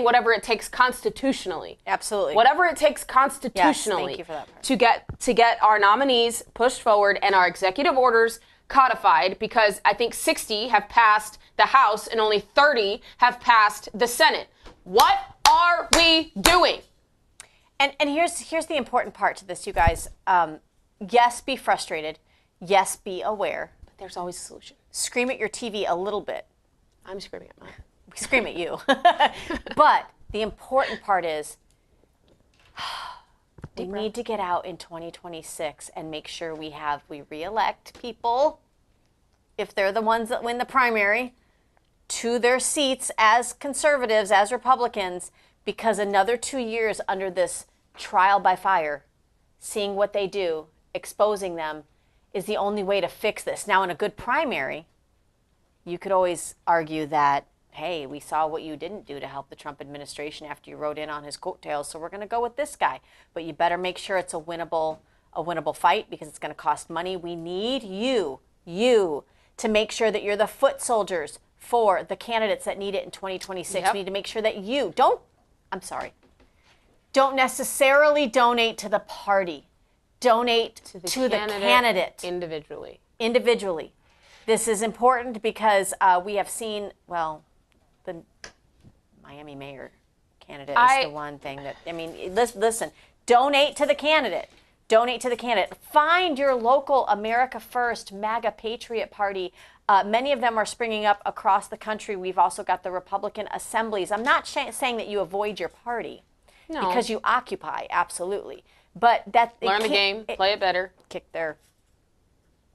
whatever it takes constitutionally. Absolutely. Whatever it takes constitutionally. Yes, thank you for that part. to get our nominees pushed forward and our executive orders codified, because I think 60 have passed the House and only 30 have passed the Senate. What are we doing? And here's the important part to this, you guys. Yes, be frustrated. Yes, be aware. There's always a solution. Scream at your TV a little bit. I'm screaming at mine. We scream at you. But the important part is we need to get out in 2026 and make sure we re-elect people, if they're the ones that win the primary, to their seats as conservatives, as Republicans, because another 2 years under this trial by fire, seeing what they do, exposing them, is the only way to fix this. Now, in a good primary, you could always argue that, hey, we saw what you didn't do to help the Trump administration after you rode in on his coattails, so we're going to go with this guy. But you better make sure it's a winnable fight, because it's going to cost money. We need you to make sure that you're the foot soldiers for the candidates that need it in 2026. Yep. We need to make sure that you don't necessarily donate to the party. Donate to the candidate. Individually. This is important because we have seen, well, the Miami mayor candidate is the one thing that, I mean, listen, donate to the candidate. Donate to the candidate. Find your local America First MAGA Patriot Party. Many of them are springing up across the country. We've also got the Republican assemblies. I'm not saying that you avoid your party, because you occupy, absolutely. But learn the game, play it better, kick their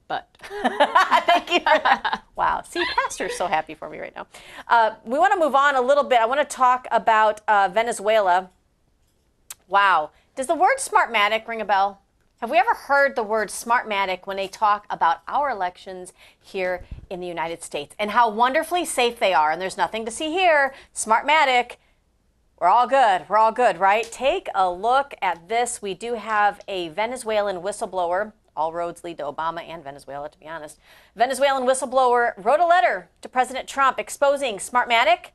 butt. Thank you for that. Wow. See, Pastor's so happy for me right now. We want to move on a little bit. I want to talk about Venezuela. Wow. Does the word Smartmatic ring a bell? Have we ever heard the word Smartmatic when they talk about our elections here in the United States and how wonderfully safe they are? And there's nothing to see here. Smartmatic. We're all good. We're all good, right? Take a look at this. We do have a Venezuelan whistleblower. All roads lead to Obama and Venezuela, to be honest. Venezuelan whistleblower wrote a letter to President Trump exposing Smartmatic,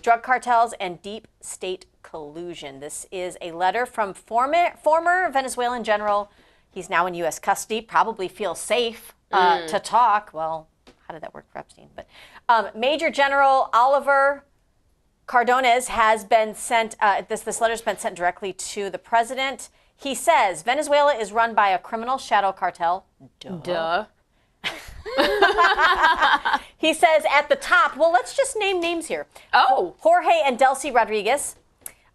drug cartels, and deep state collusion. This is a letter from former Venezuelan general. He's now in U.S. custody, probably feels safe to talk. Well, how did that work for Epstein? But Major General Oliver Cardones has been sent, this letter's been sent directly to the president. He says Venezuela is run by a criminal shadow cartel. Duh. He says at the top, well, let's just name names here. Oh. Jorge and Delcy Rodriguez.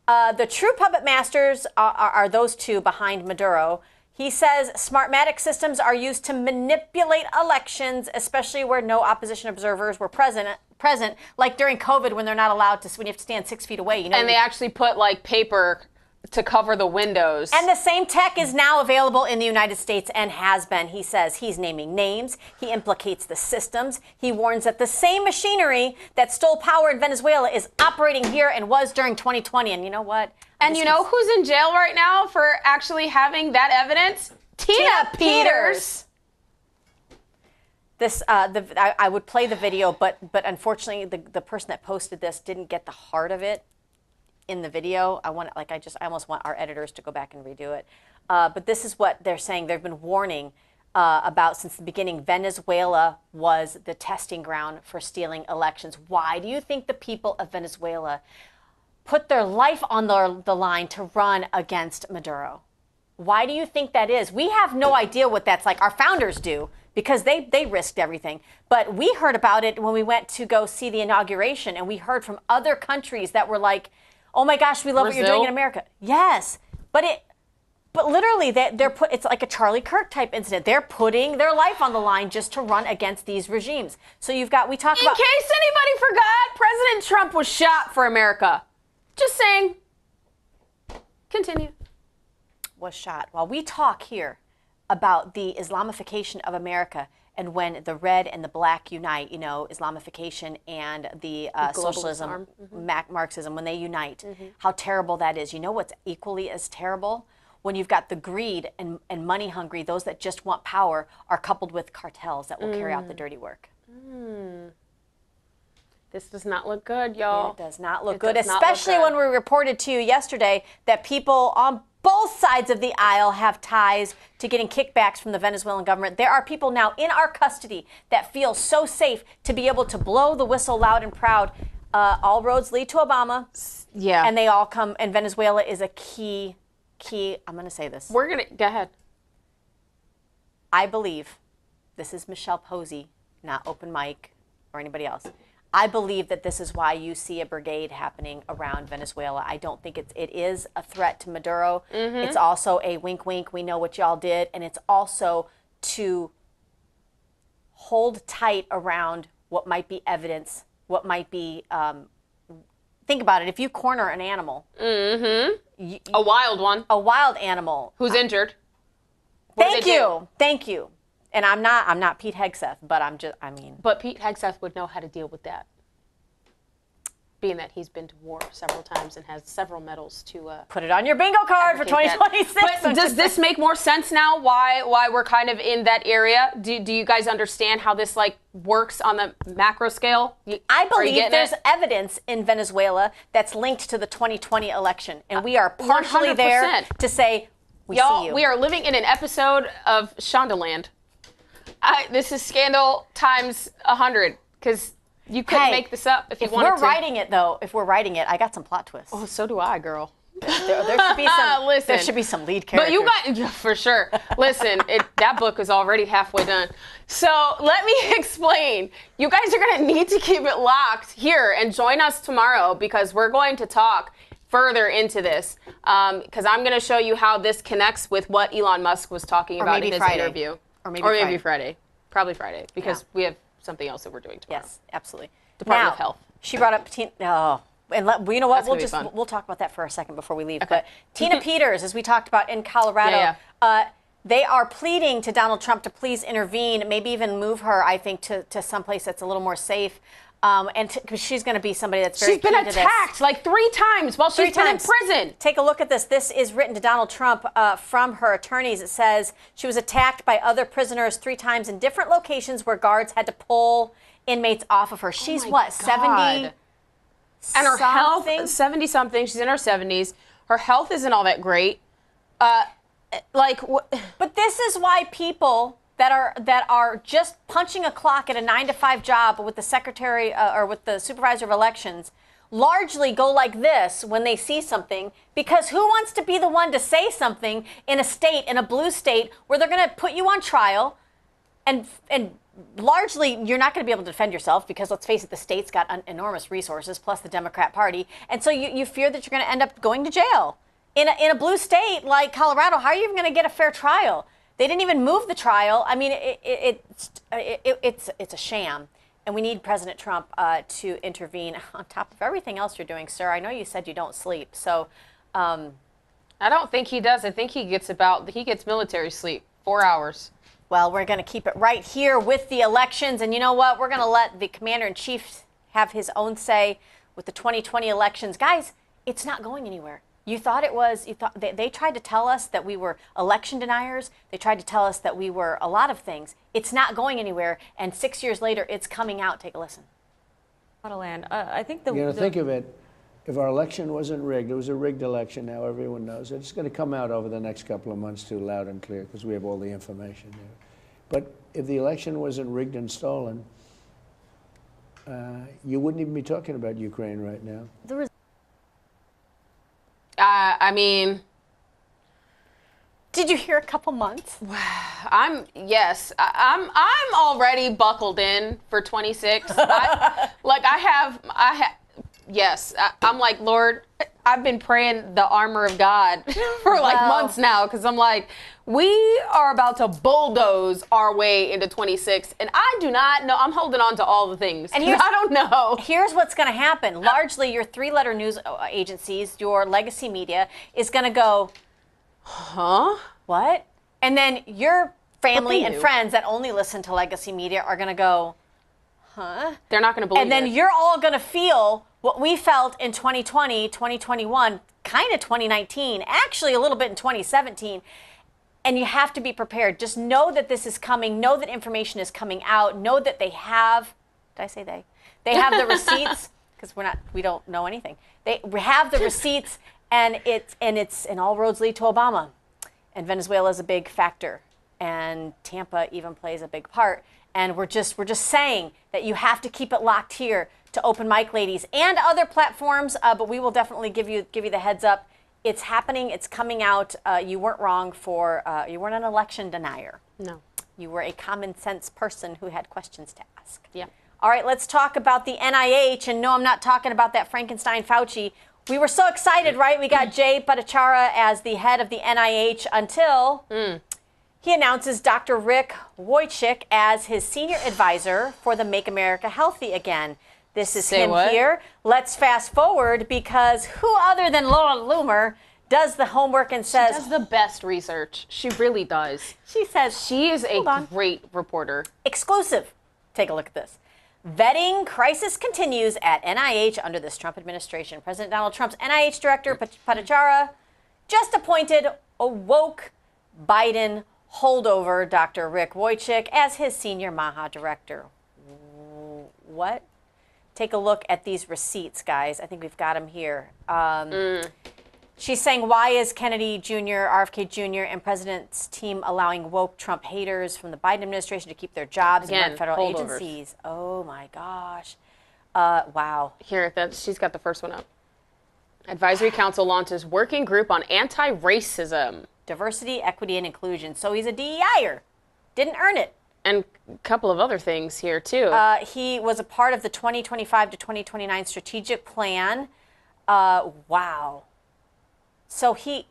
The true puppet masters are those two behind Maduro. He says Smartmatic systems are used to manipulate elections, especially where no opposition observers were present, like during COVID when they're not allowed to, when you have to stand 6 feet away. You know, and they actually put like paper to cover the windows. And the same tech is now available in the United States and has been. He says he's naming names. He implicates the systems. He warns that the same machinery that stole power in Venezuela is operating here and was during 2020. And you know what? And you know who's in jail right now for actually having that evidence? Tina Peters. This, I would play the video, but unfortunately, the person that posted this didn't get the heart of it in the video. I almost want our editors to go back and redo it. But this is what they're saying. They've been warning about since the beginning. Venezuela was the testing ground for stealing elections. Why do you think the people of Venezuela put their life on the line to run against Maduro? Why do you think that is? We have no idea what that's like. Our founders do, because they risked everything. But we heard about it when we went to go see the inauguration, and we heard from other countries that were like, oh my gosh, we love what you're doing in America. Yes, but literally it's like a Charlie Kirk type incident. They're putting their life on the line just to run against these regimes. So we talk about. In case anybody forgot, President Trump was shot for America. Just saying. Continue. Was shot. While we talk here about the Islamification of America and when the red and the black unite, you know, Islamification and the socialism, Marxism, when they unite, how terrible that is. You know what's equally as terrible? When you've got the greed and money hungry, those that just want power are coupled with cartels that will carry out the dirty work. This does not look good, y'all. It does not look good, especially when we reported to you yesterday that people on both sides of the aisle have ties to getting kickbacks from the Venezuelan government. There are people now in our custody that feel so safe to be able to blow the whistle loud and proud. All roads lead to Obama. Yeah. And they all come, and Venezuela is a key, I'm going to say this. Go ahead. I believe, this is Michelle Posey, not Open Mic or anybody else. I believe that this is why you see a brigade happening around Venezuela. I don't think it is a threat to Maduro. It's also a wink, wink, we know what y'all did. And it's also to hold tight around what might be evidence, what might be, think about it. If you corner an animal. A wild one. A wild animal. Who's injured. Thank you. And I'm not Pete Hegseth, but But Pete Hegseth would know how to deal with that. being that he's been to war several times and has several medals to put it on your bingo card for 2026. But does this make more sense now? Why we're kind of in that area? Do you guys understand how this like works on the macro scale? I believe there's evidence in Venezuela that's linked to the 2020 election, and we are partially 100%. there to say we see you. We are living in an episode of Shondaland. This is scandal times 100 because. You couldn't make this up if you wanted to. If we're writing it, I got some plot twists. Oh, so do I, girl. There should be some. Listen, there should be some lead characters. But you got for sure. Listen, that book is already halfway done. So let me explain. You guys are gonna need to keep it locked here and join us tomorrow because we're going to talk further into this. Because I'm gonna show you how this connects with what Elon Musk was talking about in his interview. Or maybe Friday. Probably Friday because we have something else that we're doing tomorrow. Yes, absolutely. Department of Health. She brought up you know what? That's We'll talk about that for a second before we leave. Okay. But Tina Peters, as we talked about in Colorado, they are pleading to Donald Trump to please intervene, maybe even move her, I think, to someplace that's a little more safe. Because she's going to be somebody that's very. She's been attacked like 3 times while she's been in prison. Take a look at this. This is written to Donald Trump from her attorneys. It says she was attacked by other prisoners 3 times in different locations where guards had to pull inmates off of her. She's 70? And her health, 70-something. She's in her 70s. Her health isn't all that great. But this is why people that are just punching a clock at a 9-to-5 job with the secretary or with the supervisor of elections largely go like this when they see something, because who wants to be the one to say something in a blue state where they're going to put you on trial and largely you're not going to be able to defend yourself because, let's face it, the state's got enormous resources plus the Democrat Party, and so you fear that you're going to end up going to jail in a blue state like Colorado. How are you even going to get a fair trial? They didn't even move the trial. I mean, it's a sham. And we need President Trump to intervene on top of everything else you're doing, sir. I know you said you don't sleep. So I don't think he does. I think he gets military sleep, 4 hours. Well, we're going to keep it right here with the elections. And you know what? We're going to let the commander-in-chief have his own say with the 2020 elections. Guys, it's not going anywhere. You thought it was, they tried to tell us that we were election deniers. They tried to tell us that we were a lot of things. It's not going anywhere. And 6 years later, it's coming out. Take a listen. I think think of it. If our election wasn't rigged, it was a rigged election now, everyone knows. It's going to come out over the next couple of months too, loud and clear, because we have all the information there. But if the election wasn't rigged and stolen, you wouldn't even be talking about Ukraine right now. I mean, did you hear a couple months? I'm already buckled in for 26. I'm like, Lord, I've been praying the armor of God for months now, because I'm like, we are about to bulldoze our way into 26, and I do not know. I'm holding on to all the things, and I don't know. Here's what's going to happen. Largely, your 3-letter news agencies, your legacy media, is going to go, huh? What? And then your family and friends that only listen to legacy media are going to go, huh? They're not going to believe it. And then you're all going to feel what we felt in 2020, 2021, kind of 2019, actually a little bit in 2017. And you have to be prepared. Just know that this is coming. Know that information is coming out. Know that they have, did I say they? They have the receipts, because we don't know anything. They have the receipts, and all roads lead to Obama. And Venezuela is a big factor. And Tampa even plays a big part. And we're just saying that you have to keep it locked here to Open Mic Ladies and other platforms, but we will definitely give you the heads up. It's happening. It's coming out. You weren't wrong you weren't an election denier. No. You were a common sense person who had questions to ask. Yeah. All right, let's talk about the NIH. And no, I'm not talking about that Frankenstein Fauci. We were so excited, right? We got Jay Bhattacharya as the head of the NIH until he announces Dr. Rick Wojcik as his senior advisor for the Make America Healthy Again. This is him here. Let's fast forward, because who other than Laura Loomer does the homework and says... She does the best research. She really does. She says... She is a great reporter. Exclusive. Take a look at this. Vetting crisis continues at NIH under this Trump administration. President Donald Trump's NIH director, Bhattacharya, just appointed a woke Biden holdover, Dr. Rick Wojcik, as his senior MAHA director. What? Take a look at these receipts, guys. I think we've got them here. She's saying, why is Kennedy Jr., RFK Jr., and President's team allowing woke Trump haters from the Biden administration to keep their jobs and run federal holdovers. agencies? Oh, my gosh. Wow. Here, she's got the first one up. Advisory Council launches working group on anti-racism. Diversity, equity, and inclusion. So he's a DEIer. Didn't earn it. And a couple of other things here, too. He was a part of the 2025 to 2029 strategic plan. Wow. So he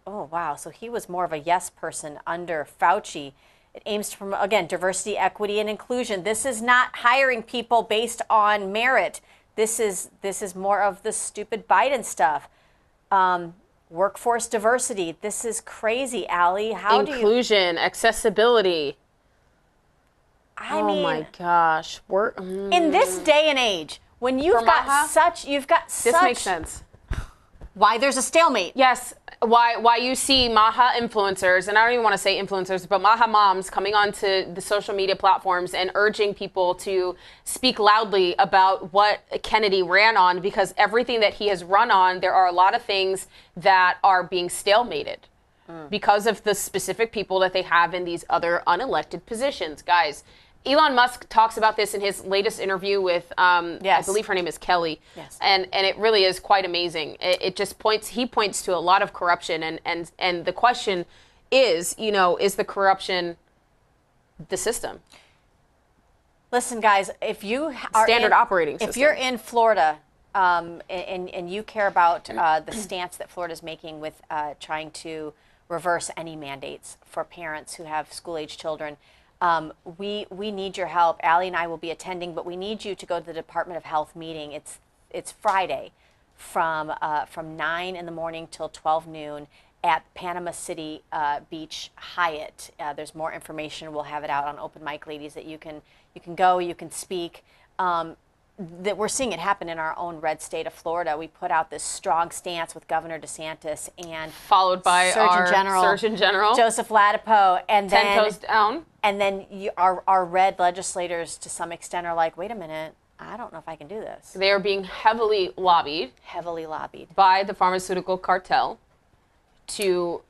was more of a yes person under Fauci. It aims to promote, again, diversity, equity, and inclusion. This is not hiring people based on merit. This is more of the stupid Biden stuff. Workforce diversity. This is crazy, Allie. Inclusion, accessibility. I mean, my gosh. In this day and age, when you've got such. This makes sense. Why there's a stalemate. Yes, why you see MAHA influencers, and I don't even want to say influencers, but MAHA moms coming onto the social media platforms and urging people to speak loudly about what Kennedy ran on, because everything that he has run on, there are a lot of things that are being stalemated because of the specific people that they have in these other unelected positions. Guys, Elon Musk talks about this in his latest interview with, I believe her name is Kelly. Yes. And it really is quite amazing. It just points to a lot of corruption. And the question is, is the corruption the system? Listen, guys, if you are standard operating system. If you're in Florida and you care about the stance that Florida's making with trying to reverse any mandates for parents who have school-age children, we need your help. Allie and I will be attending, but we need you to go to the Department of Health meeting. It's Friday from 9 in the morning till 12 noon at Panama City Beach Hyatt. There's more information. We'll have it out on Open Mic, ladies, that you can go, you can speak. That we're seeing it happen in our own red state of Florida. We put out this strong stance with Governor DeSantis and followed by Surgeon General Joseph Ladapo, and 10 toes down. And then our red legislators, to some extent, are like, wait a minute, I don't know if I can do this. They are being heavily lobbied by the pharmaceutical cartel to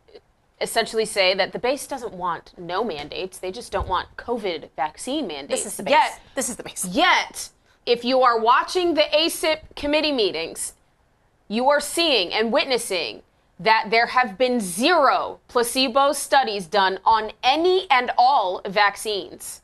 essentially say that the base doesn't want no mandates. They just don't want COVID vaccine mandates. This is the base. This is the base. Yet, if you are watching the ACIP committee meetings, you are seeing and witnessing that there have been 0 placebo studies done on any and all vaccines.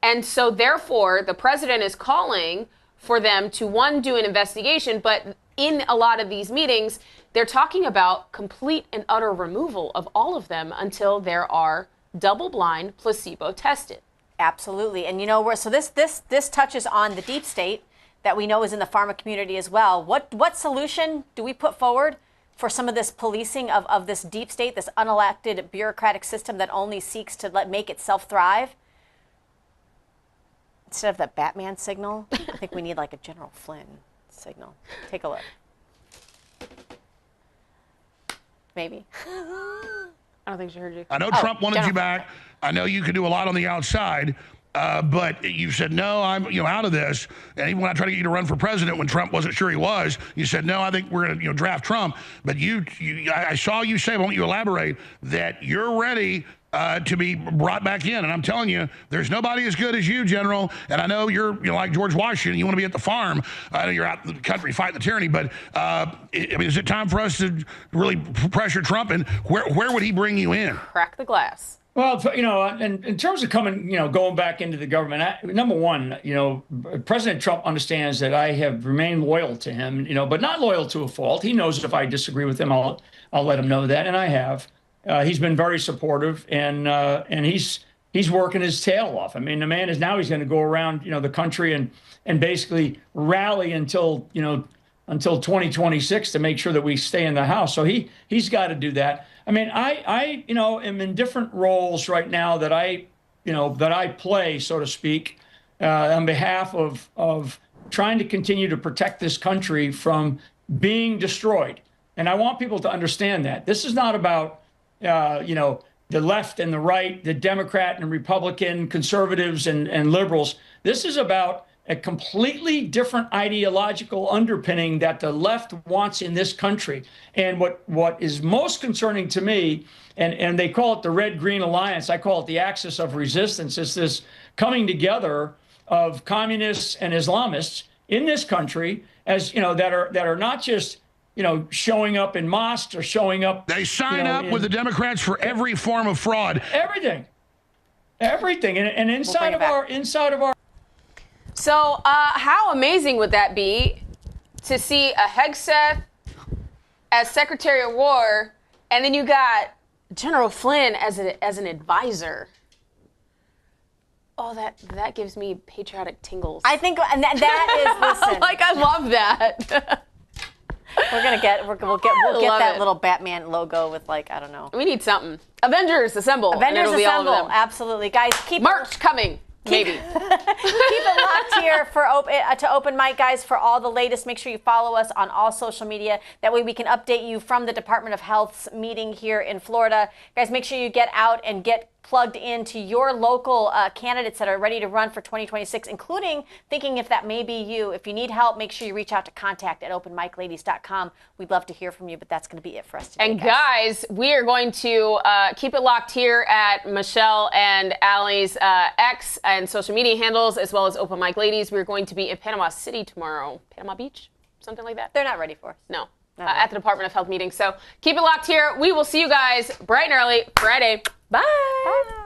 And so therefore, the president is calling for them to, one, do an investigation, but in a lot of these meetings, they're talking about complete and utter removal of all of them until there are double-blind placebo tested. Absolutely. And so this touches on the deep state that we know is in the pharma community as well. What solution do we put forward for some of this policing of this deep state, this unelected bureaucratic system that only seeks to make itself thrive? Instead of the Batman signal, I think we need like a General Flynn signal. Take a look. Maybe. I don't think she heard you. I know Trump wanted you back. I know you could do a lot on the outside, but you said, no, I'm out of this. And even when I tried to get you to run for president when Trump wasn't sure he was, you said, no, I think we're going to draft Trump. But I saw you say, won't you elaborate, that you're ready to be brought back in. And I'm telling you, there's nobody as good as you, General. And I know you're like George Washington. You want to be at the farm. I know you're out in the country fighting the tyranny. But is it time for us to really pressure Trump? And where would he bring you in? Crack the glass. Well, in terms of going back into the government, number one, President Trump understands that I have remained loyal to him, but not loyal to a fault. He knows if I disagree with him, I'll let him know that, and I have. He's been very supportive, and he's working his tail off. I mean, the man he's going to go around, the country and basically rally until 2026 to make sure that we stay in the House. So he's got to do that. I mean, I am in different roles right now that I play, so to speak. on behalf of trying to continue to protect this country from being destroyed. And I want people to understand that. This is not about, the left and the right, the Democrat and Republican, conservatives and liberals. This is about a completely different ideological underpinning that the left wants in this country. And what is most concerning to me, and they call it the Red-Green Alliance, I call it the axis of resistance, is this coming together of communists and Islamists in this country, as that are not just showing up in mosques or showing up. They sign up with the Democrats for every form of fraud. Everything, and inside of our. So how amazing would that be to see a Hegseth as Secretary of War, and then you got General Flynn as an advisor? Oh, that gives me patriotic tingles. I think and that is listen. Like, I love that. We'll get that little Batman logo with, like, I don't know. We need something. Avengers assemble. Avengers and it'll be all of assemble. them. Absolutely, guys. Keep merch coming. Maybe. Keep it locked here for open mic, guys. For all the latest, make sure you follow us on all social media. That way we can update you from the Department of Health's meeting here in Florida. Guys, make sure you get out and get plugged into your local candidates that are ready to run for 2026, including thinking if that may be you. If you need help, make sure you reach out to contact@openmicladies.com. We'd love to hear from you, but that's going to be it for us today. And guys, we are going to keep it locked here at Michelle and Allie's X and social media handles, as well as Open Mic Ladies. We're going to be in Panama City tomorrow. Panama Beach? Something like that? They're not ready for us. No. At the Department of Health meeting. So keep it locked here. We will see you guys bright and early Friday. Bye. Bye.